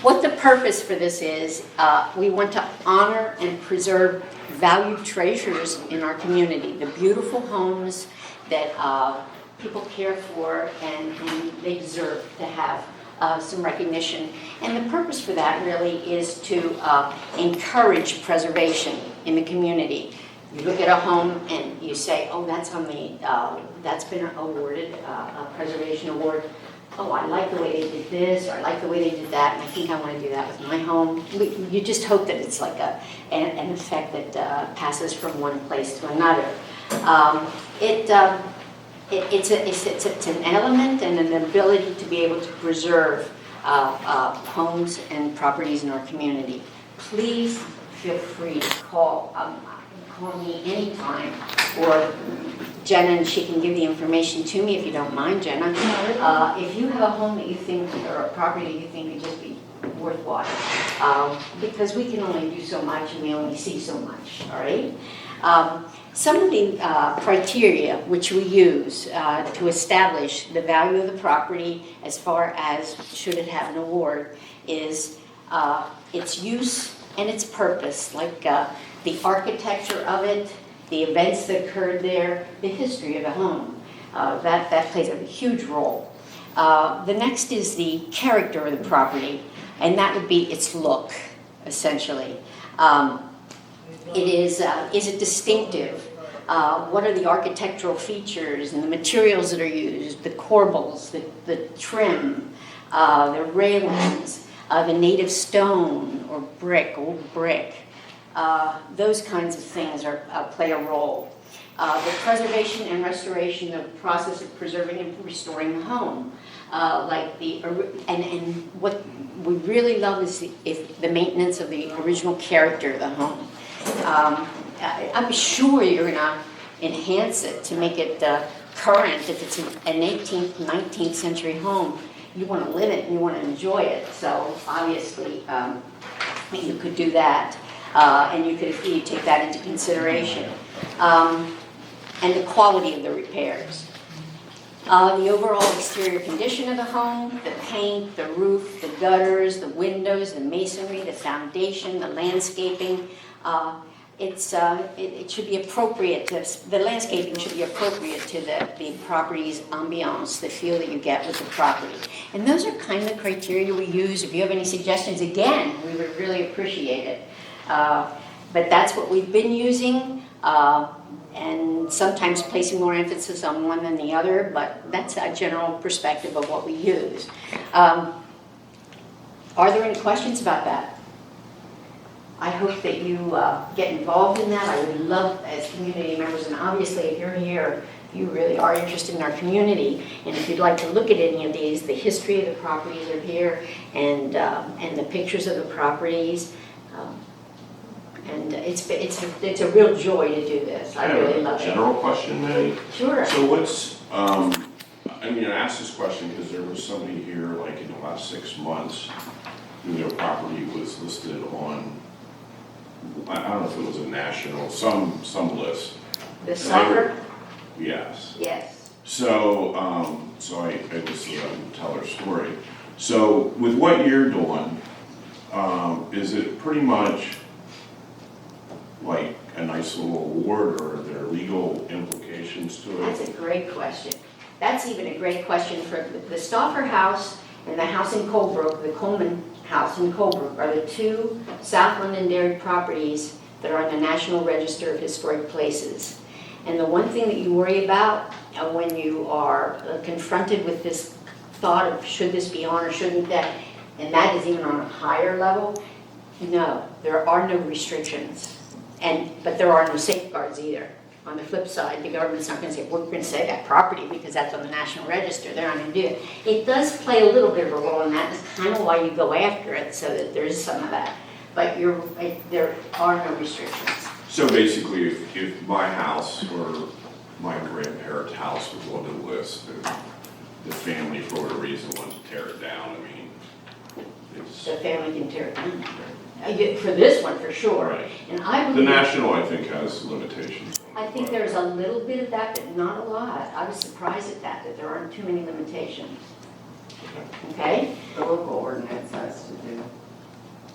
What the purpose for this is, we want to honor and preserve valued treasures in our community, the beautiful homes that people care for, and they deserve to have some recognition. And the purpose for that really is to encourage preservation in the community. You look at a home and you say, oh, that's been awarded a preservation award. Oh, I like the way they did this, or I like the way they did that, and I think I want to do that with my home. You just hope that it's like an effect that passes from one place to another. It's an element and an ability to be able to preserve homes and properties in our community. Please feel free to call me anytime, or Jenna, and she can give the information to me if you don't mind, Jenna. If you have a home that you think, or a property that you think could just be worthwhile, because we can only do so much and we only see so much, all right? Some of the criteria which we use to establish the value of the property as far as should it have an award is its use and its purpose, like the architecture of it, the events that occurred there, the history of the home. That plays a huge role. The next is the character of the property, and that would be its look, essentially. Is it distinctive? What are the architectural features and the materials that are used, the corbels, the trim, the railings, the native stone or brick, old brick. Those kinds of things play a role. The preservation and restoration, the process of preserving and restoring the home. And what we really love is the maintenance of the original character of the home. I'm sure you're going to enhance it to make it current. If it's an 18th, 19th century home, you want to live it and you want to enjoy it. So obviously you could do that, and you take that into consideration. And the quality of the repairs. The overall exterior condition of the home, the paint, the roof, the gutters, the windows, the masonry, the foundation, the landscaping. It should be appropriate to, the landscaping should be appropriate to the property's ambiance, the feel that you get with the property. And those are kind of the criteria we use. If you have any suggestions, again, we would really appreciate it. But that's what we've been using, and sometimes placing more emphasis on one than the other, but that's a general perspective of what we use. Are there any questions about that? I hope that you get involved in that. I would love, as community members, and obviously if you're here, you really are interested in our community, and if you'd like to look at any of these, the history of the properties are here, and the pictures of the properties. And it's a real joy to do this. I really love it. General question, May? Sure. So what's, I mean, I asked this question because there was somebody here, like in the last 6 months, who their property was listed on, I don't know if it was a national, some list. The soccer? Yes. Yes. So, I just tell her story. So with what you're doing, is it pretty much like a nice little award, or are there legal implications to it? That's a great question. That's even a great question for the Stauffer House and the house in Colebrook, the Coleman House in Colebrook, are the two South Londonderry properties that are on the National Register of Historic Places. And the one thing that you worry about when you are confronted with this thought of should this be on or shouldn't that, and that is even on a higher level, no, there are no restrictions. But there are no safeguards either. On the flip side, the government's not going to say, we're going to save that property because that's on the National Register. They're not going to do it. It does play a little bit of a role in that. It's kind of why you go after it, so that there is some of that. But there are no restrictions. So basically, if my house or my grandparents' house was on the list, and the family, for whatever reason, wanted to tear it down, I mean, it's... The family can tear it down. For this one, for sure. Right. And I The believe, national, I think, has limitations. I think there's a little bit of that, but not a lot. I was surprised at that there aren't too many limitations. Okay? The local ordinance has to do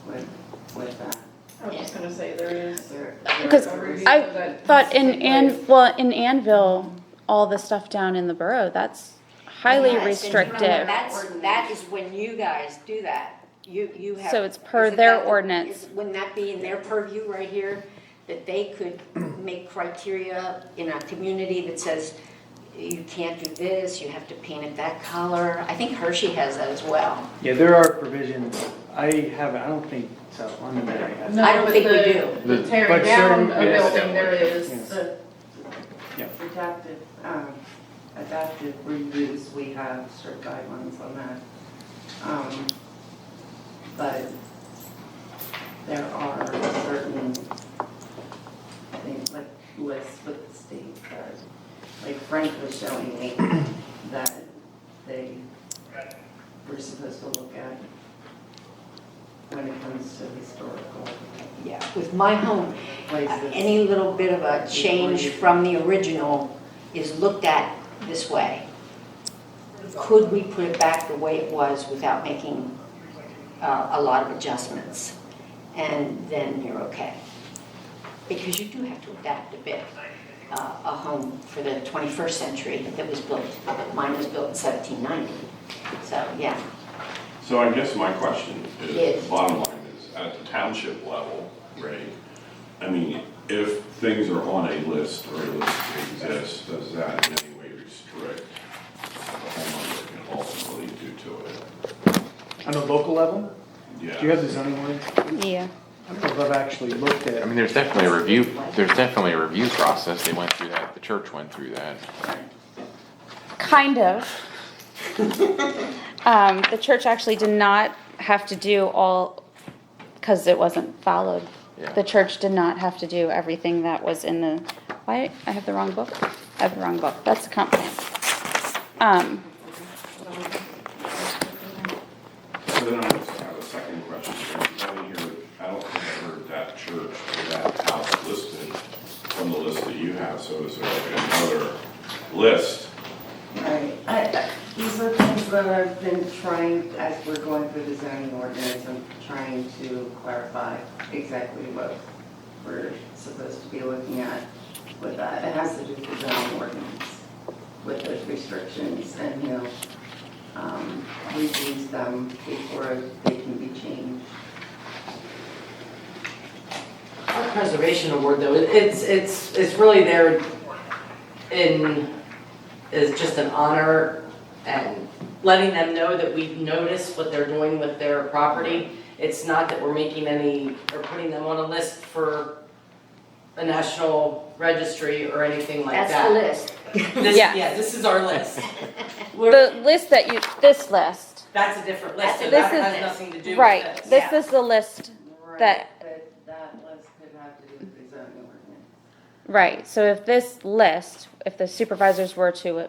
with that. I was just gonna say, there is. Because a review I that thought needs to take place. in Anvil, all the stuff down in the borough, that's highly Yes, and you know what? restrictive. That is when you guys do that. You have. So it's per isn't their that- ordinance. Wouldn't that be in their purview right here? That they could make criteria in a community that says, you can't do this, you have to paint it that color. I think Hershey has that as well. Yeah, there are provisions. I don't think South Londonderry has. No, I don't but think we do. The tearing But down certain- a yes. building, there is. Yes. The Yeah. adaptive reuse, we have strict guidelines on that. But there are certain things, like lists with the state that, like Frank was showing me, that they were supposed to look at when it comes to historical Yeah, with my home, places. any little bit of a change from the original is looked at this way. Could we put it back the way it was without making a lot of adjustments? And then you're okay. Because you do have to adapt a bit. A home for the 21st century that was built, mine was built in 1790. So, yeah. So I guess my question is, Yes. the bottom line is, at the township level, Ray, I mean, if things are on a list or a list exists, does that in any way restrict what the homeowner can ultimately do to it? On a local level, do you Yeah. have the zoning ordinance? Yeah. I don't know if I've actually looked at I it. mean, there's definitely a review process, they went through that, the church went through that. Kind of. The church actually did not have to do all, because it wasn't followed. Yeah. The church did not have to do everything that was in the, why, I have the wrong book? I have the wrong book, that's the comp plan. So then I just have a second question. Down here, I don't think I heard that church or that house listed from the list that you have, so is there like another list? Right, these are things that I've been trying, as we're going through the zoning ordinance, I'm trying to clarify exactly what we're supposed to be looking at with that. It has to do with the zoning ordinance, with those restrictions, and reviews them before they can be changed. Our preservation award though, it's really there is just an honor and letting them know that we notice what they're doing with their property. It's not that we're making any, or putting them on a list for a national registry or anything like That's that. the list. Yeah. Yeah, this is our list. The list that you, this list, That's a different list, so This that is- has nothing to do with right, this. this Yeah. is the list, Right, That- but that list could have to do with the zoning ordinance. right, so if this list, if the supervisors were to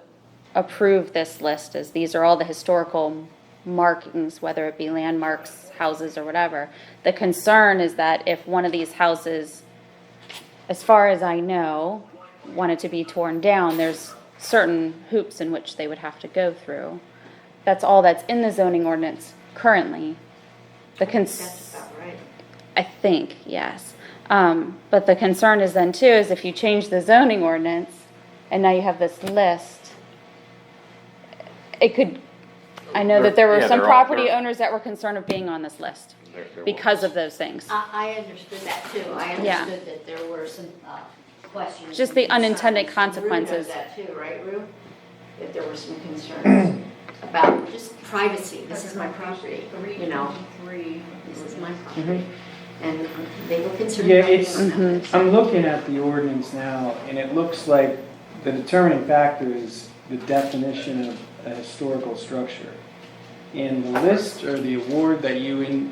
approve this list, as these are all the historical markings, whether it be landmarks, houses, or whatever, the concern is that if one of these houses, as far as I know, wanted to be torn down, there's certain hoops in which they would have to go through. That's all that's in the zoning ordinance currently. That's about right. I think, yes. But the concern is then too, is if you change the zoning ordinance and now you have this list, it could, I know that there were Yeah, some they're all- property they're- owners that were concerned of being on this list There because was. of those things. I understood that too. I Yeah. understood that there were some questions. Just the and concerns. unintended Rue consequences. knows that too, right, Rue? That there were some concerns about just privacy. This is my property, you know, this is my property. And they were concerned Yeah, about it's, being I'm looking at the ordinance now, and it looks like the determining factor is the definition of a historical structure. In the list or the award that you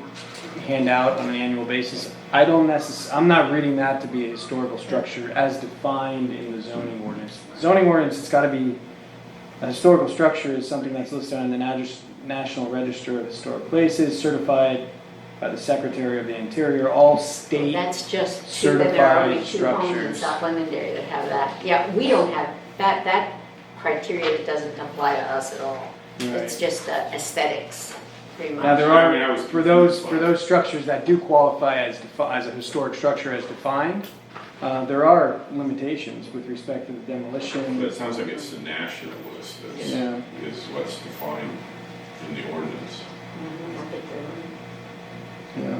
hand out on an annual basis, I'm not reading that to be a historical structure as defined in the zoning ordinance. Zoning ordinance, it's gotta be, a historical structure is something that's listed on the National Register of Historic Places, certified by the Secretary of the Interior, all state. That's just two, and there are only certified two homes in structures. South Londonderry that have that. Yeah, we don't have, that criteria doesn't apply to us at all. It's Right. just the aesthetics, pretty much. Now, there I mean, I are, was for those confused by structures that do qualify as a historic structure as defined, there are limitations with respect to the But demolition. it sounds like it's the national list Yeah. is what's defined in the ordinance. I think they're- Yeah.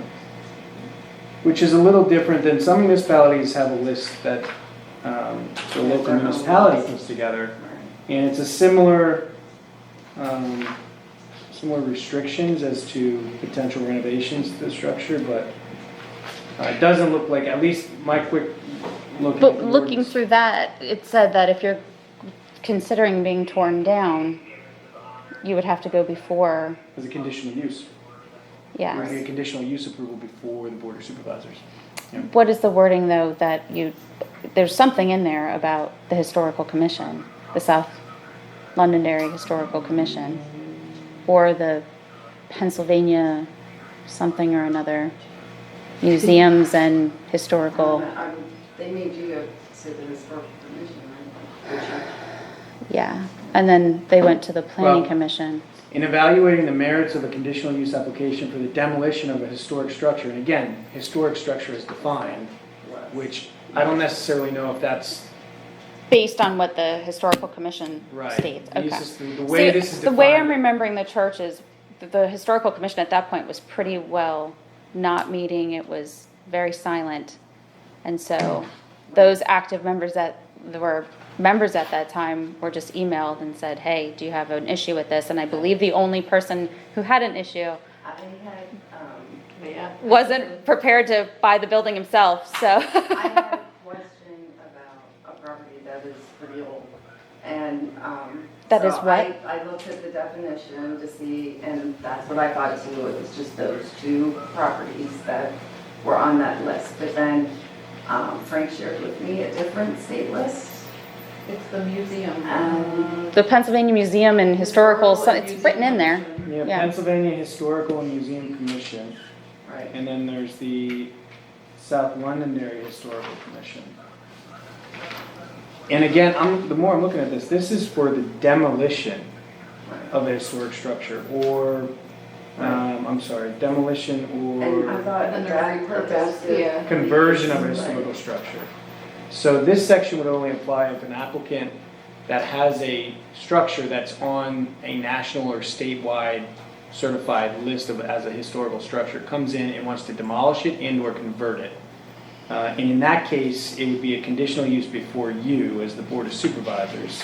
Which is a little different than some municipalities have a list that the local municipality puts together. And it's a similar restrictions as to potential renovations to the structure, but it doesn't look like, at least my quick look. at But the looking ordinance- through that, it said that if you're considering being torn down, you would have to go before, As a conditional use. We're gonna yes. get conditional use approval before the Board of Supervisors. What is the wording though that there's something in there about the Historical Commission, the South Londonderry Historical Commission, or the Pennsylvania something or another, museums and historical, They made you go to the historical commission, right? yeah. And then they went to the Planning Well- Commission. In evaluating the merits of a conditional use application for the demolition of a historic structure, and again, historic structure is defined, which I don't necessarily know if that's based on what the historical commission Right. states, These okay. is the way See, this is the way I'm defined- remembering the church is, the historical commission at that point was pretty well not meeting, it was very silent. And so, those active members that were members at that time were just emailed and said, hey, do you have an issue with this? And I believe the only person who had an issue I had, wasn't prepared to buy the building himself, so. I had a question about a property that is pretty old, and, That is so what? I looked at the definition to see, and that's what I thought too, it was just those two properties that were on that list, but then, Frank shared with me a different state list, It's the museum. The Pennsylvania Museum and Historical, it's written in there. Yeah, Yeah. Pennsylvania Historical and Museum Commission, right? and then there's the South Londonderry Historical Commission. And again, the more I'm looking at this is for the demolition of a historic structure, or, I'm sorry, demolition And I or thought And that they're purpose, repurposed, yeah. conversion of a historical structure. So this section would only apply if an applicant that has a structure that's on a national or statewide certified list of as a historical structure comes in and wants to demolish it and or convert it. And in that case, it would be a conditional use before you as the Board of Supervisors.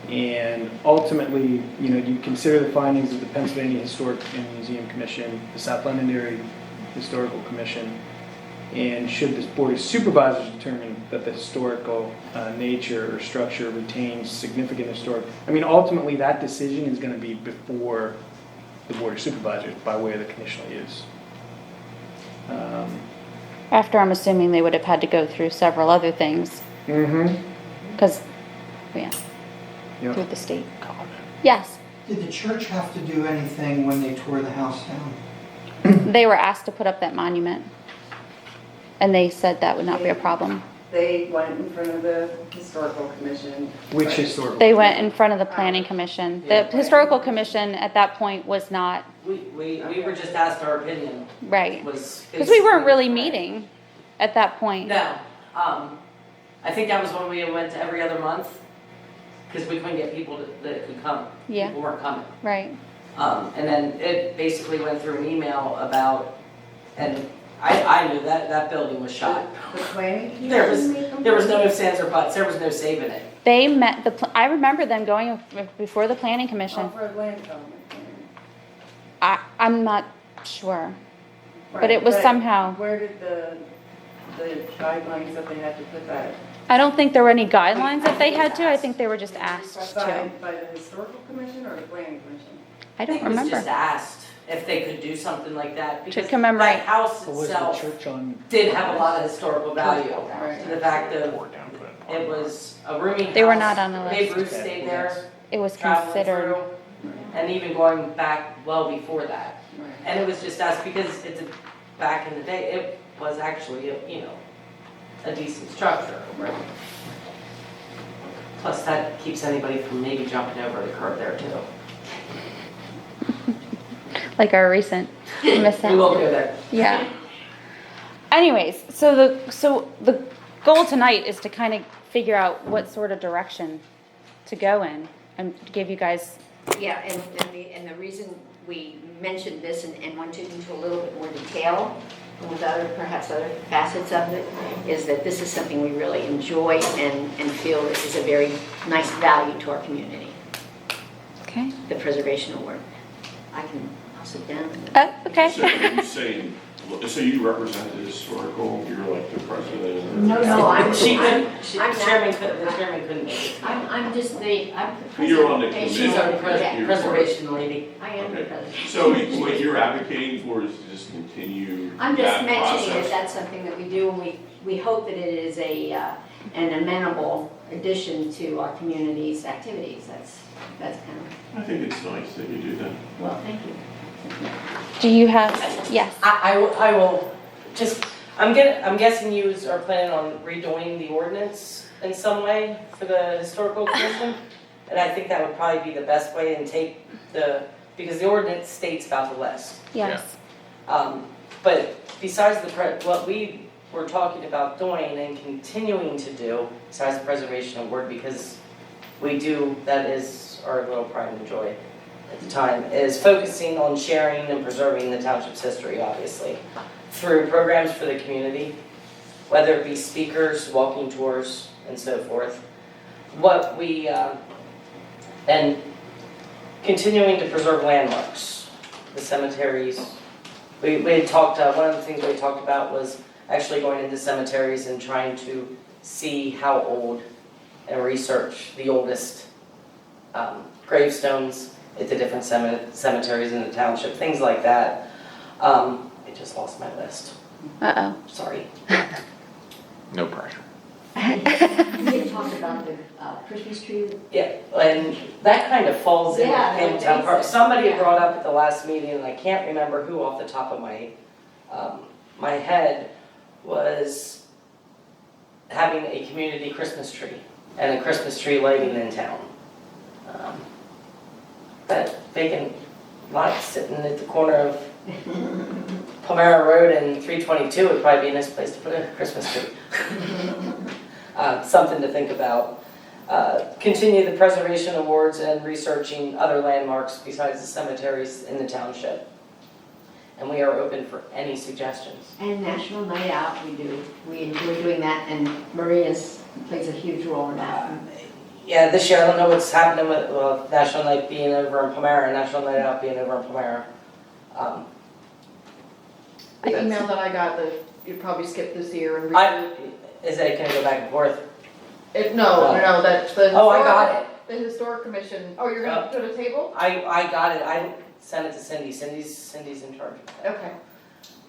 And ultimately, you consider the findings of the Pennsylvania Historic and Museum Commission, the South Londonderry Historical Commission, and should this Board of Supervisors determine that the historical nature or structure retains significant historic, ultimately that decision is going to be before the Board of Supervisors by way of the conditional use. After, I'm assuming they would have had to go through several other things, because, Yep. through the state. Yes, Did the church have to do anything when they tore the house down? they were asked to put up that monument, and they said that would not be a problem. They went in front of the historical commission. Which historical? They went in front of the planning commission. The historical commission at that point was not, We were just asked our opinion, right, was. because we weren't really meeting at that point. No, I think that was when we went to every other month, because we couldn't get people that could come. Yeah. People weren't coming. Right, And then it basically went through an email about, and I knew that building was shot. The planning There was commission? no ifs, ands, or buts, there was no saving it. they met, I remember them going before the planning Oh, commission. for land development. I'm not sure. But Right, it was somehow- Where did the guidelines that they had to put that? I don't think there were any guidelines that they had to, I think they were just asked to. By the historical commission or the planning commission? I don't think it was just remember. asked if they could do something like that. because commemorate. That house Or was the itself church on? did have a lot of historical value. Right. To the fact of, it was a rooming house. They were not on the Babe list. Ruth stayed there, It was traveling considered, through, and even going back well before that. Right. And it was just asked because back in the day, it was actually, a decent structure. Right. Plus, that keeps anybody from maybe jumping over the curb there too. like our recent mishap. We will go there. Yeah. Anyways, so the goal tonight is to kind of figure out what sort of direction to go in and give you guys, Yeah, and the reason we mentioned this and went into a little bit more detail with perhaps other facets of it, is that this is something we really enjoy and feel is a very nice value to our community, okay? the preservation of work. I'll sit down. Okay. So you saying, so you represent the historical, you're like the president? No, I'm. She couldn't, I'm the not- chairman couldn't make it. I'm just I'm the You're on the president. She's our Yeah, preservation lady. I am the Okay. president. So what you're advocating for is to just continue I'm just that mentioning that process? that's something that we do, and we hope that it is an amenable addition to our community's activities. That's kind of, I think it's nice that you do that. well, thank you. Do you have, yes, I will just, I'm guessing you are planning on redoing the ordinance in some way for the historical commission? And I think that would probably be the best way and take because the ordinance states about the list. yes. But besides what we we're talking about doing and continuing to do, besides the preservation award, because we do, that is our little pride and joy at the time, is focusing on sharing and preserving the township's history, obviously, through programs for the community, whether it be speakers, walking tours, and so forth. What we, and continuing to preserve landmarks, the cemeteries. We had talked, one of the things we talked about was actually going into cemeteries and trying to see how old and research the oldest gravestones at the different cemeteries in the township, things like that. I just lost my list. Uh-oh. Sorry. No pressure. We had talked about the Christmas tree. Yeah, and that kind of falls into Yeah, Campbelltown that Park. makes sense. Somebody Yeah. brought up at the last meeting, and I can't remember who off the top of my my head, was having a community Christmas tree and a Christmas tree lighting in town. That vacant lot sitting at the corner of PALMYRA Road and 322 would probably be a nice place to put a Christmas tree. Something to think about. Continue the preservation awards and researching other landmarks besides the cemeteries in the township. And we are open for any suggestions. And National Night Out, we do. We enjoy doing that, and Maria's plays a huge role in that. Yeah, this year I don't know what's happening with National Night being over in PALMYRA and National Night Out being over in PALMYRA. The email that I got, that you'd probably skip this year and Is that going to go back and forth? no, that's the. Oh, I got it. The historic commission, oh, you're gonna put a table? I got it. I sent it to Cindy. Cindy's in charge of that. Okay.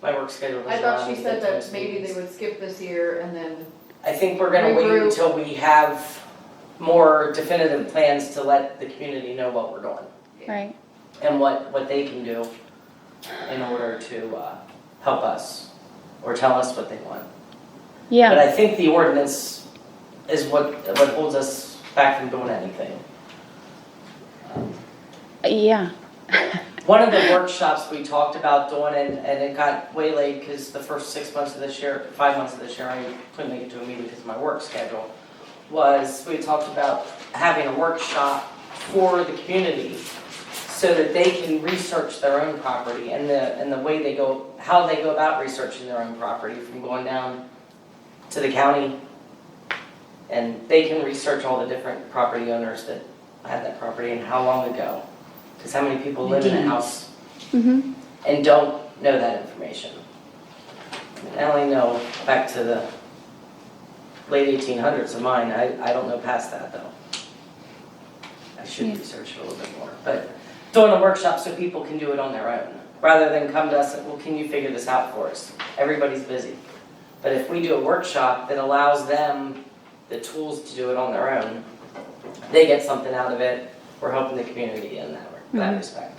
My work schedule I is thought around she to said get to that those maybe they meetings. would skip this year and then, I think we're going to wait regroup. until we have more definitive plans to let the community know what we're doing Right. and what they can do in order to help us or tell us what they want. But Yeah. I think the ordinance is what holds us back from doing anything. Yeah. One of the workshops we talked about doing, and it got waylaid because the first 6 months of this year, 5 months of this year, I couldn't make it to a meeting because of my work schedule, was we talked about having a workshop for the community so that they can research their own property and the way they go, how they go about researching their own property, from going down to the county. And they can research all the different property owners that had that property and how long ago. Because how many people live in a house Mm-hmm. and don't know that information? I only know back to the late 1800s of mine. I don't know past that though. I should Yeah. research it a little bit more. But doing a workshop so people can do it on their own, rather than come to us and, well, can you figure this out for us? Everybody's busy. But if we do a workshop that allows them the tools to do it on their own, they get something out of it. We're helping the community in that respect.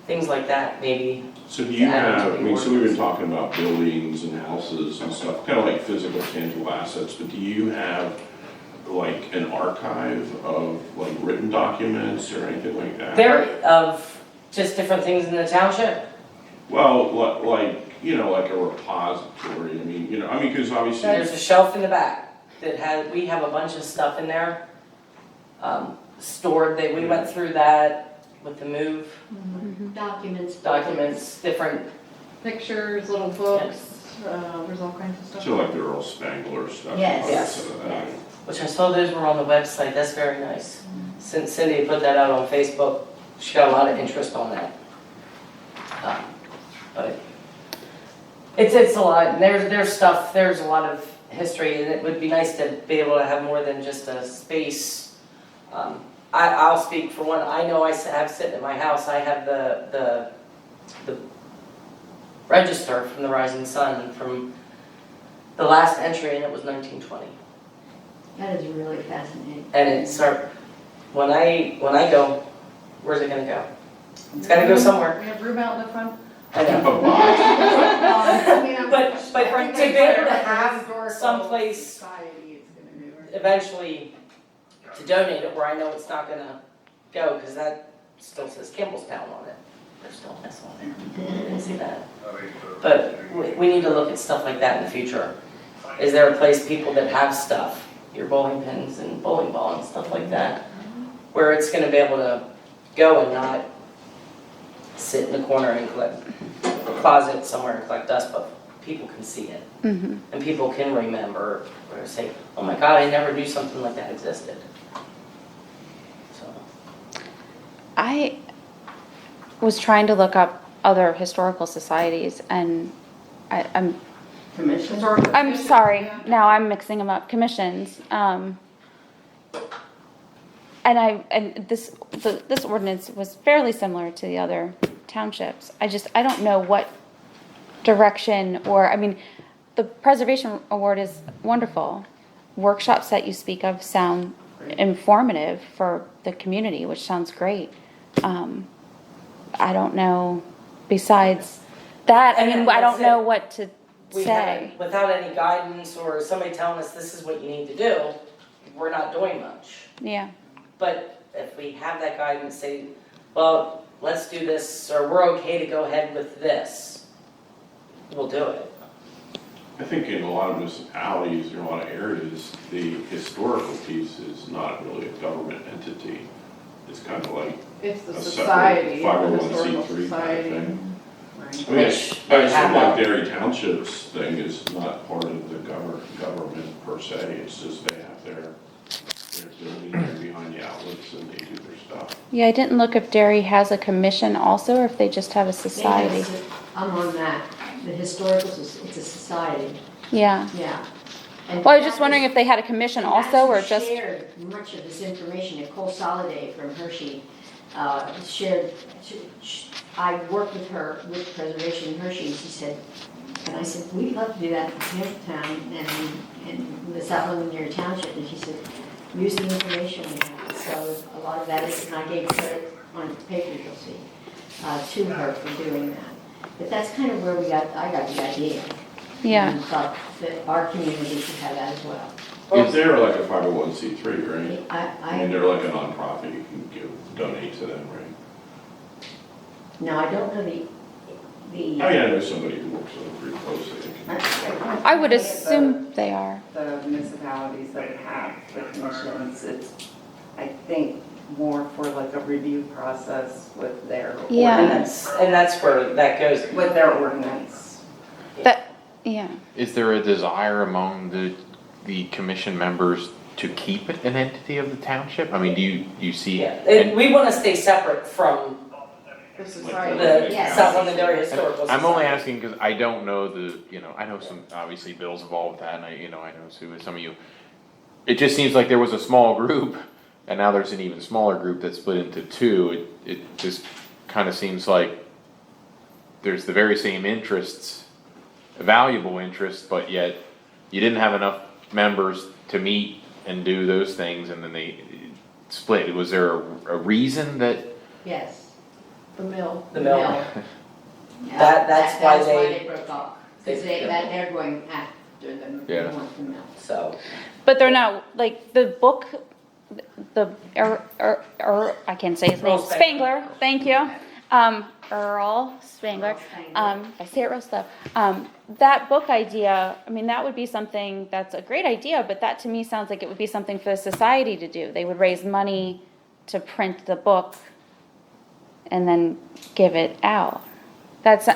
Things like that, maybe. So do you have, I mean, so we've been talking about buildings and houses and stuff, kind of like physical tangible assets, but do you have like an archive of like written documents or anything like that? There of just different things in the township. Well, like, you know, like a repository, I mean, because obviously. There's a shelf in the back that we have a bunch of stuff in there stored. We went through that with the move, documents, different. pictures, little books, there's all kinds of stuff. So like the Earl Spangler stuff. Yes. Yes. Some of that. Which I saw those were on the website. That's very nice. Since Cindy put that out on Facebook, she got a lot of interest on that. But it's a lot. There's stuff. There's a lot of history, and it would be nice to be able to have more than just a space. I'll speak for one. I know I have sitting at my house. I have the register from the Rising Sun from the last entry, and it was 1920. That is really fascinating. And it's when I go, where's it gonna go? It's gotta go somewhere. We have room out in the front. I know. A box. But to be able to have Historical someplace Society is gonna do it. eventually to donate it where I know it's not gonna go, because that still says Campbellstown on it. There's still an S on there. I didn't see that. But we need to look at stuff like that in the future. Is there a place people that have stuff, your bowling pins and bowling ball and stuff like that, where it's gonna be able to go and not sit in the corner and collect, a closet somewhere and collect dust, but people can see it. Mm-hmm. And people can remember, or say, oh my God, I never knew something like that existed. So, I was trying to look up other historical societies, and I'm Commission? sorry. Now I'm mixing them up. Commissions. And this ordinance was fairly similar to the other townships. I don't know what direction, or I mean, the preservation award is wonderful. Workshops that you speak of sound informative for the community, which sounds great. I don't know. Besides that, I mean, I don't know what to we say. haven't, without any guidance or somebody telling us this is what you need to do, we're not doing much. Yeah. But if we have that guidance, say, well, let's do this, or we're okay to go ahead with this, we'll do it. I think in a lot of municipalities, or a lot of areas, the historical piece is not really a government entity. It's kind of like It's the a society, separate the historical 501c3 kind of society. thing. Right. I mean, Which I they assume have like that. Derry Township's thing is not part of the government per se, it's just they have their building there behind the outlets and they do their stuff. Yeah, I didn't look if Derry has a commission also, or if they just have a society. I'm on that, the historical, it's a society, Yeah. yeah. And Well, I was just wondering if they had a commission also, or just. shared much of this information. Nicole Soliday from Hershey shared, I worked with her with Preservation in Hershey, and she said, and I said, we'd love to do that in Hamptown and the South Londonderry Township, and she said, use the information we have. So a lot of that is, and I gave credit on paper, you'll see, to her for doing that. But that's kind of where I got the idea. Yeah. And thought that our community should have that as well. Is there like a 501c3, right? I mean, I they're like a nonprofit, you can donate to them, right? no, I don't know the. I mean, I know somebody who works with them pretty closely. I would assume they are. The municipalities that have the commissions, it's, I think, more for like a review process with their Yeah. ordinance. And that's where that goes. With their ordinance. Yeah. Is there a desire among the commission members to keep it an entity of the township? I mean, do you see? Yeah, and we want to stay separate from The society. the Yes. South Londonderry Historical Society. I'm only asking because I don't know I know some, obviously Bill's involved with that, and I know Sue and some of you. It just seems like there was a small group, and now there's an even smaller group that's split into two. It just kind of seems like there's the very same interests, valuable interests, but yet you didn't have enough members to meet and do those things, and then they split. Was there a reason that? Yes, The mill. The mill. Yeah. That's why they- broke off, they- because they're going after them, they Yeah. want the mill. So, But they're not, like, the book, I can't say his name, Earl Spangler, thank you. Earl Spangler, if I say it real slow. That book idea, I mean, that would be something, that's a great idea, but that to me sounds like it would be something for the society to do. They would raise money to print the book and then give it out. That's,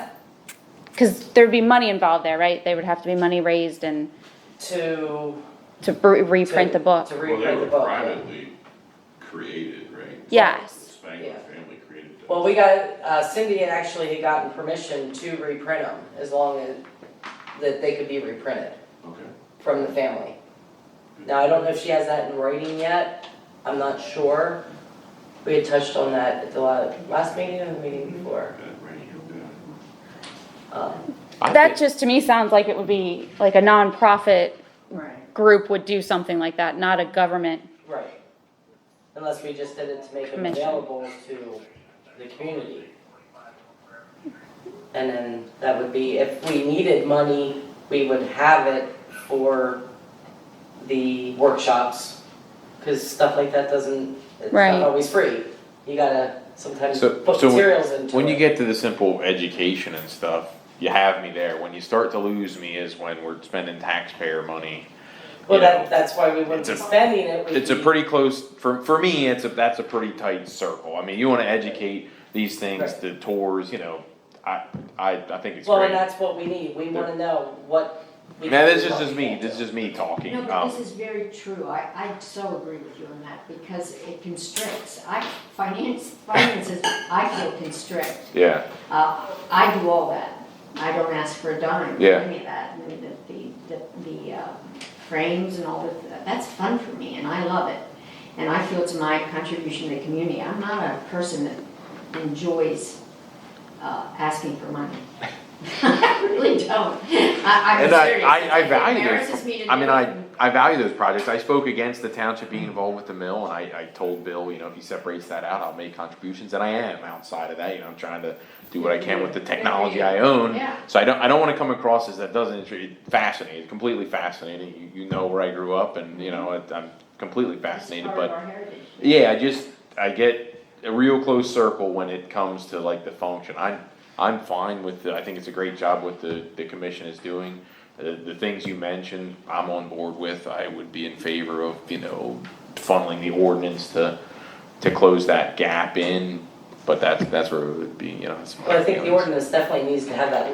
because there'd be money involved there, right? They would have to be money raised and to reprint the book. To Well, they reprint the were book. privately created, right? Yes. The Spangler family created those. Well, we got, Cindy had actually gotten permission to reprint them, as long as, that they could be reprinted Okay. from the family. Now, I don't know if she has that in writing yet, I'm not sure. We had touched on that at the last meeting or the meeting before. That just to me sounds like it would be like a nonprofit Right. group would do something like that, not a government. Right. Unless we just did it to make them Commission. available to the community. And then that would be, if we needed money, we would have it for the workshops. Cause stuff like that it's Right. not always free. You gotta sometimes So put when- materials into it. When you get to the simple education and stuff, you have me there. When you start to lose me is when we're spending taxpayer money. Well, You know, that's why we wouldn't be spending it. it's a pretty close, for me, that's a pretty tight circle. I mean, you wanna educate these things, Right. the tours, you know, I think it's Well, and great. that's what we need, we wanna know what. we Man, can this do, is what just we me, can't this is do. just me talking. No, but this is very true. I so agree with you on that because it constricts. Finances, I feel constrict. Yeah, I do all that. I don't ask for a dime for Yeah. any of that. I mean, the frames and all that, that's fun for me and I love it. And I feel it's my contribution to the community. I'm not a person that enjoys asking for money. I really don't. I'm and serious. I It value embarrasses those, me to I mean, do it. I value those projects. I spoke against the township being involved with the mill, and I told Bill, you know, if he separates that out, I'll make contributions, and I am outside of that, you know, I'm trying to do what I can with the technology I own. Yeah. So I don't wanna come across as that doesn't interest you. Fascinating, completely fascinating. You know where I grew up, and, you know, I'm completely fascinated, It's part of but, our heritage. yeah, I get a real close circle when it comes to like the function. I'm fine with I think it's a great job what the commission is doing. The things you mentioned, I'm on board with. I would be in favor of, you know, funneling the ordinance to close that gap in, but that's where it would be, you know. it's my Well, I think the feelings. ordinance definitely needs to have that,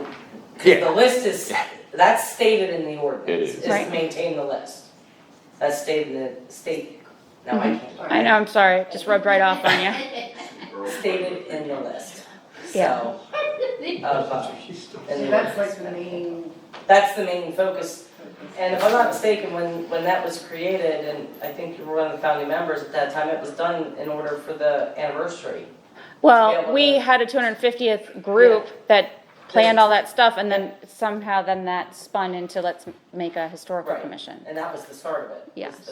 Yeah. the list is, that's stated in the ordinance. It is. To Right. maintain the list. That's stated in the state, now I can't. I know, I'm sorry, it just rubbed right off on you. Stated in the list, Yeah. so. in the That's like ordinance. the main. That's the main focus. And if I'm not mistaken, when that was created, and I think you were one of the founding members at that time, it was done in order for the anniversary. Well, we had a 250th group that planned all that stuff, and then somehow then that spun into let's make a historical Right. commission, And that was the start of it. Yes.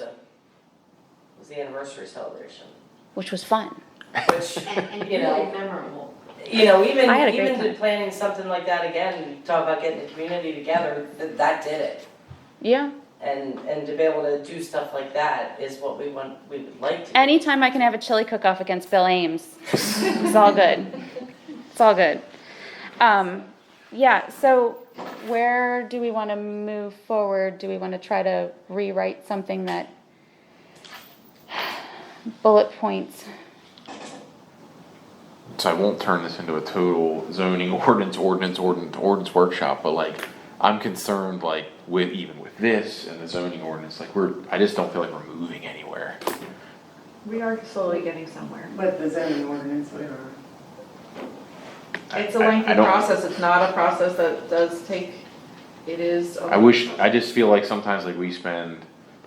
Was the anniversary celebration, which was fun. which, And you know. really memorable. You know, even, I had a great even time. planning something like that again, you talk about getting the community together, that did it. Yeah. And to be able to do stuff like that is what we would like to. Anytime I can have a chili cook-off against Bill Ames, it's all good. It's all good. Yeah, so where do we want to move forward? Do we want to try to rewrite something that bullet points? So I won't turn this into a total zoning ordinance workshop, but like, I'm concerned like even with this and the zoning ordinance, like I just don't feel like we're moving anywhere. We are slowly getting somewhere. With the zoning ordinance, we are. It's a I lengthy don't- process, it's not a process that does take, it is. I just feel like sometimes like we spend,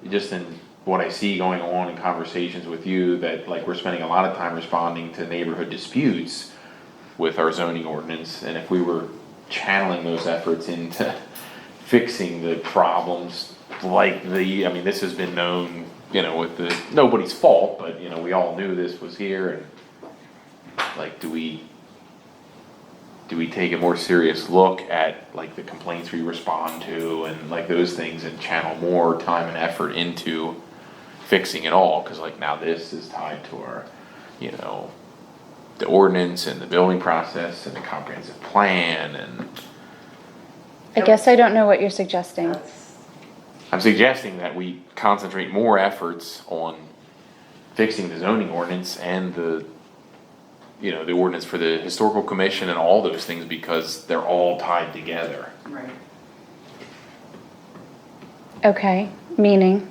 just in what I see going on in conversations with you, that like we're spending a lot of time responding to neighborhood disputes with our zoning ordinance, and if we were channeling those efforts into fixing the problems like I mean, this has been known, you know, with nobody's fault, but you know, we all knew this was here, and like, do we take a more serious look at like the complaints we respond to and like those things and channel more time and effort into fixing it all? Cause like now this is tied to our, you know, the ordinance and the building process and the comprehensive plan, and I guess I don't know what you're suggesting. I'm suggesting that we concentrate more efforts on fixing the zoning ordinance and the, you know, the ordinance for the historical commission and all those things, because they're all tied together. Right. Okay, meaning?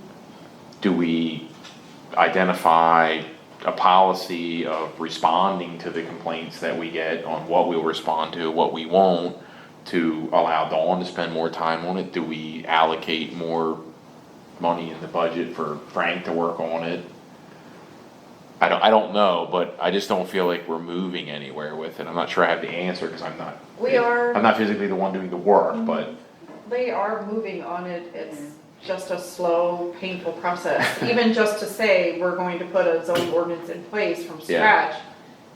Do we identify a policy of responding to the complaints that we get on what we'll respond to, what we won't, to allow Dawn to spend more time on it? Do we allocate more money in the budget for Frank to work on it? I don't know, but I just don't feel like we're moving anywhere with it. I'm not sure I have the answer, because I'm not physically the one doing the work, but They are moving on it, it's just a slow, painful process. Even just to say, we're going to put a zoning ordinance in place from Yeah. scratch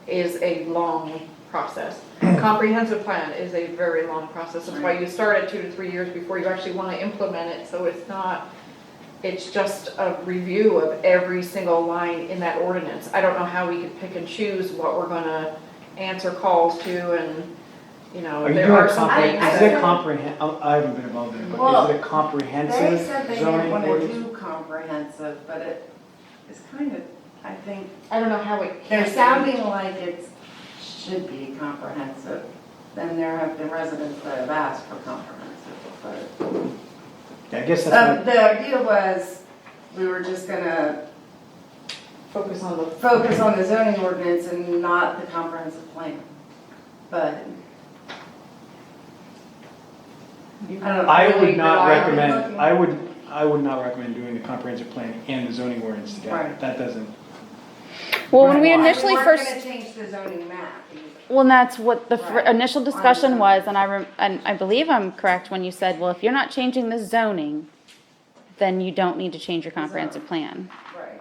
is a long process. Comprehensive plan is a very long process, that's why you start at 2 to 3 years before you actually want to implement it, so it's just a review of every single line in that ordinance. I don't know how we could pick and choose what we're gonna answer calls to and you know, Are you there doing are a some things is it that. I haven't been involved in it, but Well, is it a They comprehensive said they didn't zoning want to ordinance? do comprehensive, but it's kind of, I think, I don't know how it. they're sounding like it should be comprehensive. Then there have been residents that have asked for comprehensive, but. Yeah, I guess that's The idea was, we were just gonna Focus on the. focus on the zoning ordinance and not the comprehensive plan. But, I don't know. I really would not rely on recommend, looking. I would not recommend doing the comprehensive plan and the zoning ordinance together. Right. That doesn't, Well, when we Right. initially We first. weren't gonna change the zoning map. Well, and that's what the Right. initial discussion On the- was, and and I believe I'm correct when you said, well, if you're not changing the zoning, then you don't need to change your comprehensive plan. Right.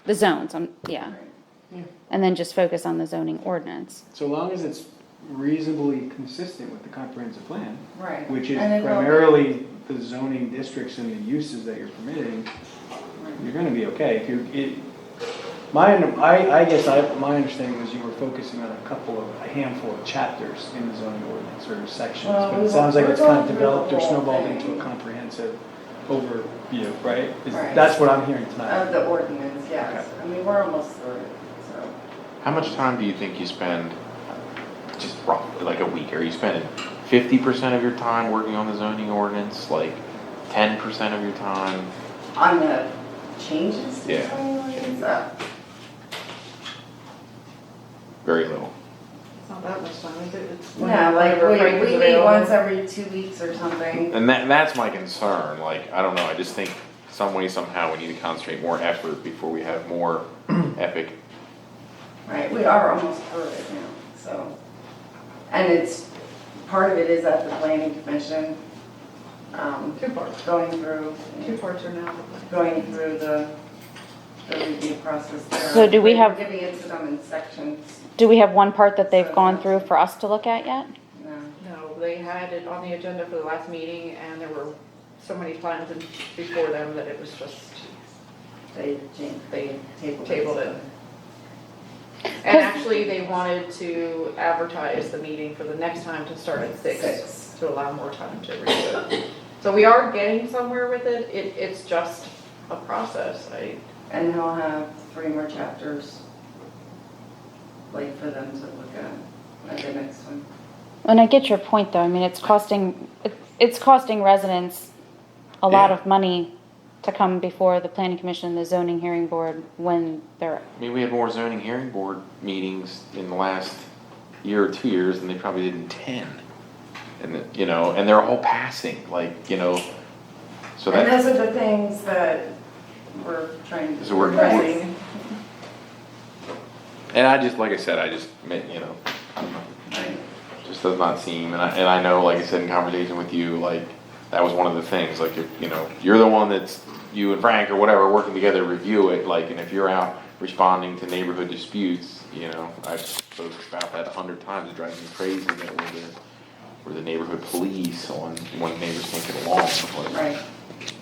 The zones, yeah, Right. and then just focus on the zoning ordinance. so long as it's reasonably consistent with the comprehensive plan, Right. which is And it will be- primarily the zoning districts and the uses that you're permitting, you're gonna be okay. If my understanding was you were focusing on a handful of chapters in the zoning ordinance or sections, Well, but we it sounds like we're it's kind going of through the developed or whole snowballed thing. into a comprehensive overview, right? Right. That's what I'm hearing tonight. Of the ordinance, yes. I mean, we're almost through it, so. How much time do you think you spend, just roughly, like a week? Are you spending 50% of your time working on the zoning ordinance, like 10% of your time? On the changes to Yeah. zoning ordinance, Very little. It's not that much time, is it? It's yeah, like whenever Frank is we meet available. once every 2 weeks or something. And that's my concern, like, I don't know, I just think some way, somehow, we need to concentrate more effort before we have more epic. Right, we are almost through it now, so. And part of it is at the planning commission, Two parts. going through the review process there. So do we have- We're giving it to them in sections, Do we have one part that they've gone through for us to look at yet? no. No, they had it on the agenda for the last meeting, and there were so many times before them that it was just They tabled it. And actually, they wanted to advertise the meeting for the next time to start at 6 to allow more time to read it. So we are getting somewhere with it. It's just a process. And he'll have 3 more chapters, like, for them to look at the next one. And I get your point, though. I mean, it's costing residents a lot of money to come before the planning commission and the zoning hearing board when they're, I mean, we had more zoning hearing board meetings in the last year or 2 years than they probably did in 10. And, and they're all passing, like, so And that, those are the things that we're trying to. So we're- address. and I just, like I said, I just, I don't know. Right. Just does not seem, and I know, like I said in conversation with you, like, that was one of the things, like, if, you're the one that's, you and Frank or whatever, working together to review it, like, and if you're out responding to neighborhood disputes, I've spoken about that 100 times, it drives me crazy that we're the neighborhood police on when neighbors can't get along. Like, Right.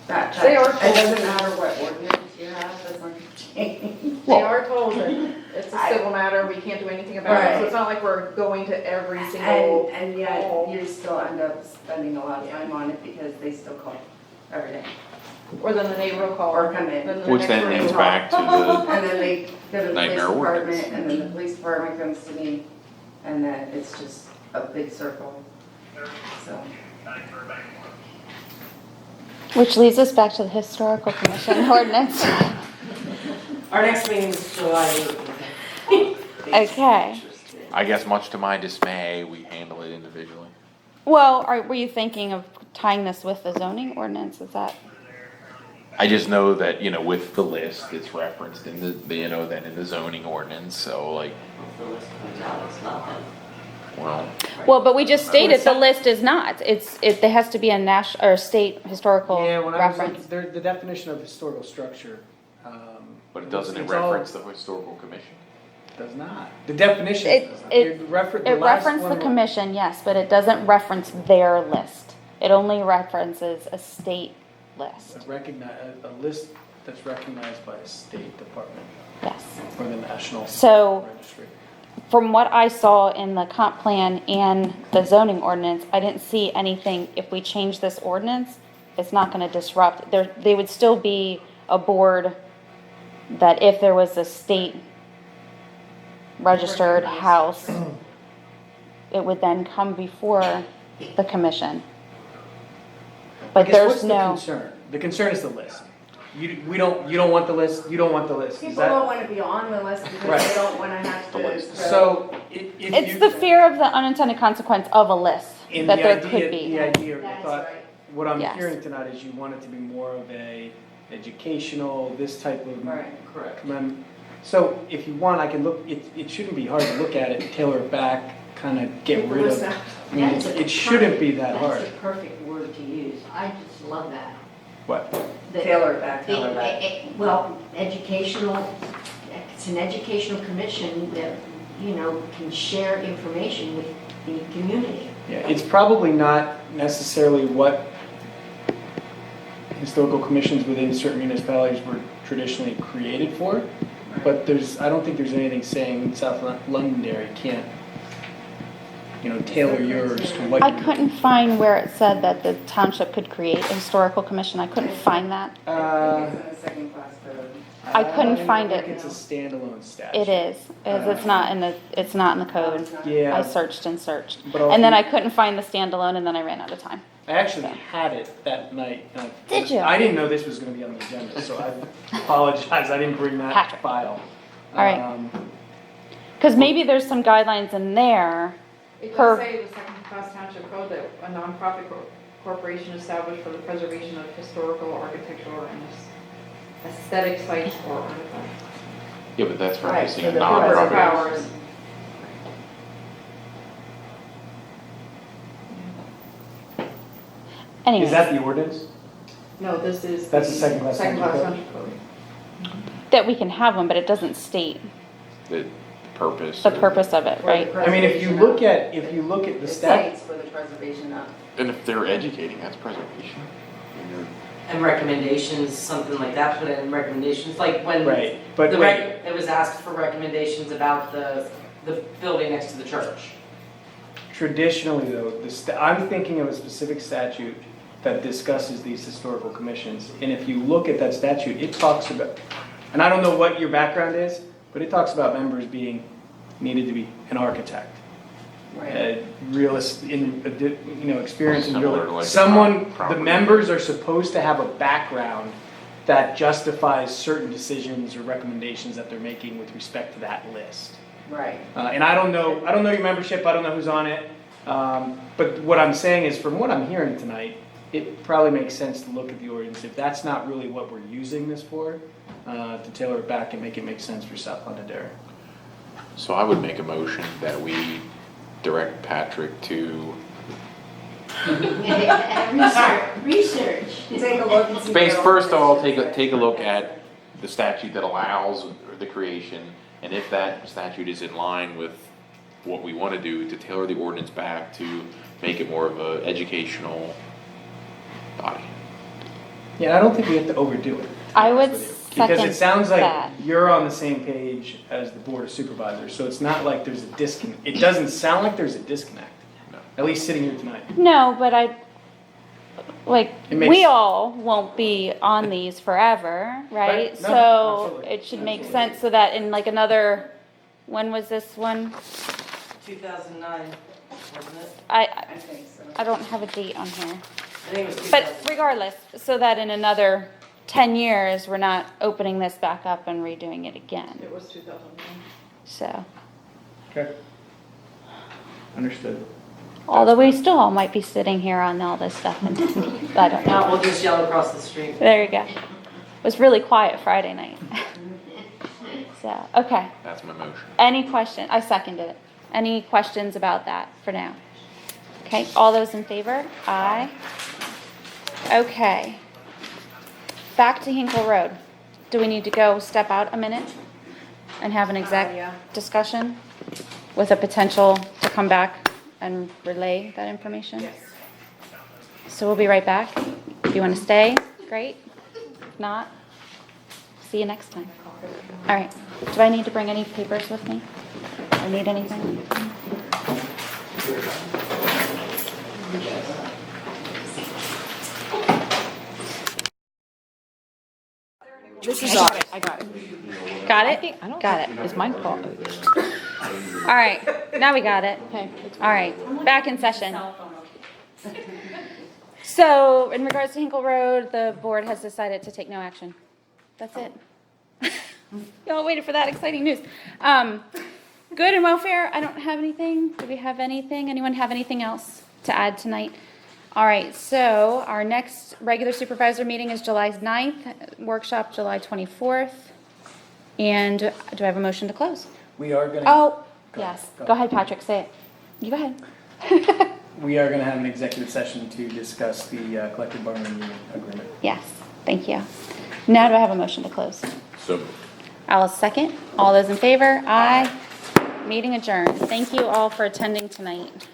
That, They are it doesn't matter what ordinance you have, that's not change. They are told that it's a civil matter, we can't do anything about it. So it's not like we're going to every single. And yet, you still end up spending a lot of time on it because they still call every day. Or then the neighbor will call. Or come in. the Which next then door links neighbor will back to the, And then they go to the police Nightmare ordinance. department, and then the police department comes to me, and then it's just a big circle, so. which leads us back to the historical commission ordinance. Our next meeting is July 8th. Okay. I guess much to my dismay, we handle it individually. Well, were you thinking of tying this with the zoning ordinance? Is that? I just know that, with the list, it's referenced in then in the zoning ordinance, so like, If the list comes out, it's not then. Well, but we just stated the list is not. There has to be a national or state historical Yeah, when I was reference. looking, the definition of historical structure. but it doesn't it's all- reference the historical commission. Does not. The definition It- does not. it- The last It referenced the one- commission, yes, but it doesn't reference their list. It only references a state list. A list that's recognized by a state department Yes. or the national So, registry. from what I saw in the comp plan and the zoning ordinance, I didn't see anything, if we change this ordinance, it's not gonna disrupt, they would still be a board that if there was a state registered house, it would then come before the commission. I But guess there's what's the no, concern? The concern is the list. You don't want the list, you don't want the list. Is People that- don't want to be on the list because Right. they don't want to have to. So, if it's you. the fear of the unintended consequence of a list in that the there idea- could be. The idea, I That's thought, right. what I'm Yes. hearing tonight is you want it to be more of a educational, this type of. Right. Correct. So if you want, I can look, it shouldn't be hard to look at it, tailor it back, kind of get Take the rid list of. out. I mean, That's a it shouldn't be that That's hard. the perfect word to use. I just love that. What? The- Tailor it back. Well, educational, it's an educational commission that, can share information with the community. Yeah, it's probably not necessarily what historical commissions within certain municipalities were traditionally created for, but I don't think there's anything saying South Londonderry can't, tailor yours to what I you. couldn't find where it said that the township could create a historical commission. I couldn't find that. I think it's in the second class code. I couldn't find think it. it's a standalone statute. It is. It's not in the code. Yeah. I searched and searched. But I'll And then be- I couldn't find the standalone and then I ran out of time. I actually had it that night. and Did you? I didn't know this was gonna be on the agenda, so I apologize, I didn't bring that Patrick. file. All right. Because maybe there's some guidelines in there. It Per- does say in the second class township code that a nonprofit corporation established for the preservation of historical, architectural, and aesthetic sites or artifacts. Yeah, but that's for Right, missing so a the Purpose of nonprofit. powers. Anyway, Is that the ordinance? No, this is. That's the second class Second class township township code. that we can have one, but it doesn't state The purpose. the purpose of it, For the right? I mean, if you look at the It stat, states for the preservation of. And if they're educating, that's preservation. And you're- And recommendations, something like that, put in recommendations, like when. right, but The wait, it was asked for recommendations about the building next to the church. traditionally though, I'm thinking of a specific statute that discusses these historical commissions, and if you look at that statute, it talks about, and I don't know what your background is, but it talks about members needed to be an architect. Realist, experience in Similar to real, like a someone, the property. members are supposed to have a background that justifies certain decisions or recommendations that they're making with respect to that list. Right. And I don't know your membership, I don't know who's on it, but what I'm saying is, from what I'm hearing tonight, it probably makes sense to look at the ordinance, if that's not really what we're using this for, to tailor it back and make it make sense for South Londonderry. So I would make a motion that we direct Patrick to Research. Take a look and see. Space, what first of all, ordinance take a says. look at the statute that allows the creation, and if that statute is in line with what we want to do, to tailor the ordinance back to make it more of a educational body. Yeah, I don't think we have to overdo it. I would Because second it sounds like that. you're on the same page as the Board of Supervisors, so it's not like there's a disconnect. It doesn't sound like there's a disconnect, No. at least sitting here tonight. No, but It makes- we all won't be on these forever, right? Right. No, So absolutely. it should make Absolutely. sense so that in like another, when was this one? 2009, wasn't it? I I think so. I don't have a date on here. I think it was But 2000. regardless, so that in another 10 years, we're not opening this back up and redoing it again. It was 2009. So, Okay. Understood. although we still all might be sitting here on all this stuff and I don't know. Now we'll just yell across the street. There you go. It was really quiet Friday night. So, okay. That's my motion. Any question? I seconded it. Any questions about that for now? Okay, all those in favor? Aye. Okay. Back to Hinkle Road. Do we need to go step out a minute and have an Yeah. exec discussion with a potential to come back and relay that information? Yes. So we'll be right back. If you want to stay, great. If not, see you next time. All right. Do I need to bring any papers with me? Or need anything? This is all. I got it. Got it? I don't Got think- it. Is mine called? All right, now we got it. Okay. All right, back in session. So, in regards to Hinkle Road, the board has decided to take no action. That's it. Y'all waited for that exciting news. Good and welfare, I don't have anything. Do we have anything? Anyone have anything else to add tonight? All right, so our next regular supervisor meeting is July 9th, workshop July 24th. And do I have a motion to close? We are gonna. Oh, Go yes. go Go ahead, Patrick, say it. You go ahead. We are gonna have an executive session to discuss the collective bargaining unit agreement. Yes, thank you. Now do I have a motion to close? So I'll second. All those in favor? Aye. Meeting adjourned. Thank you all for attending tonight.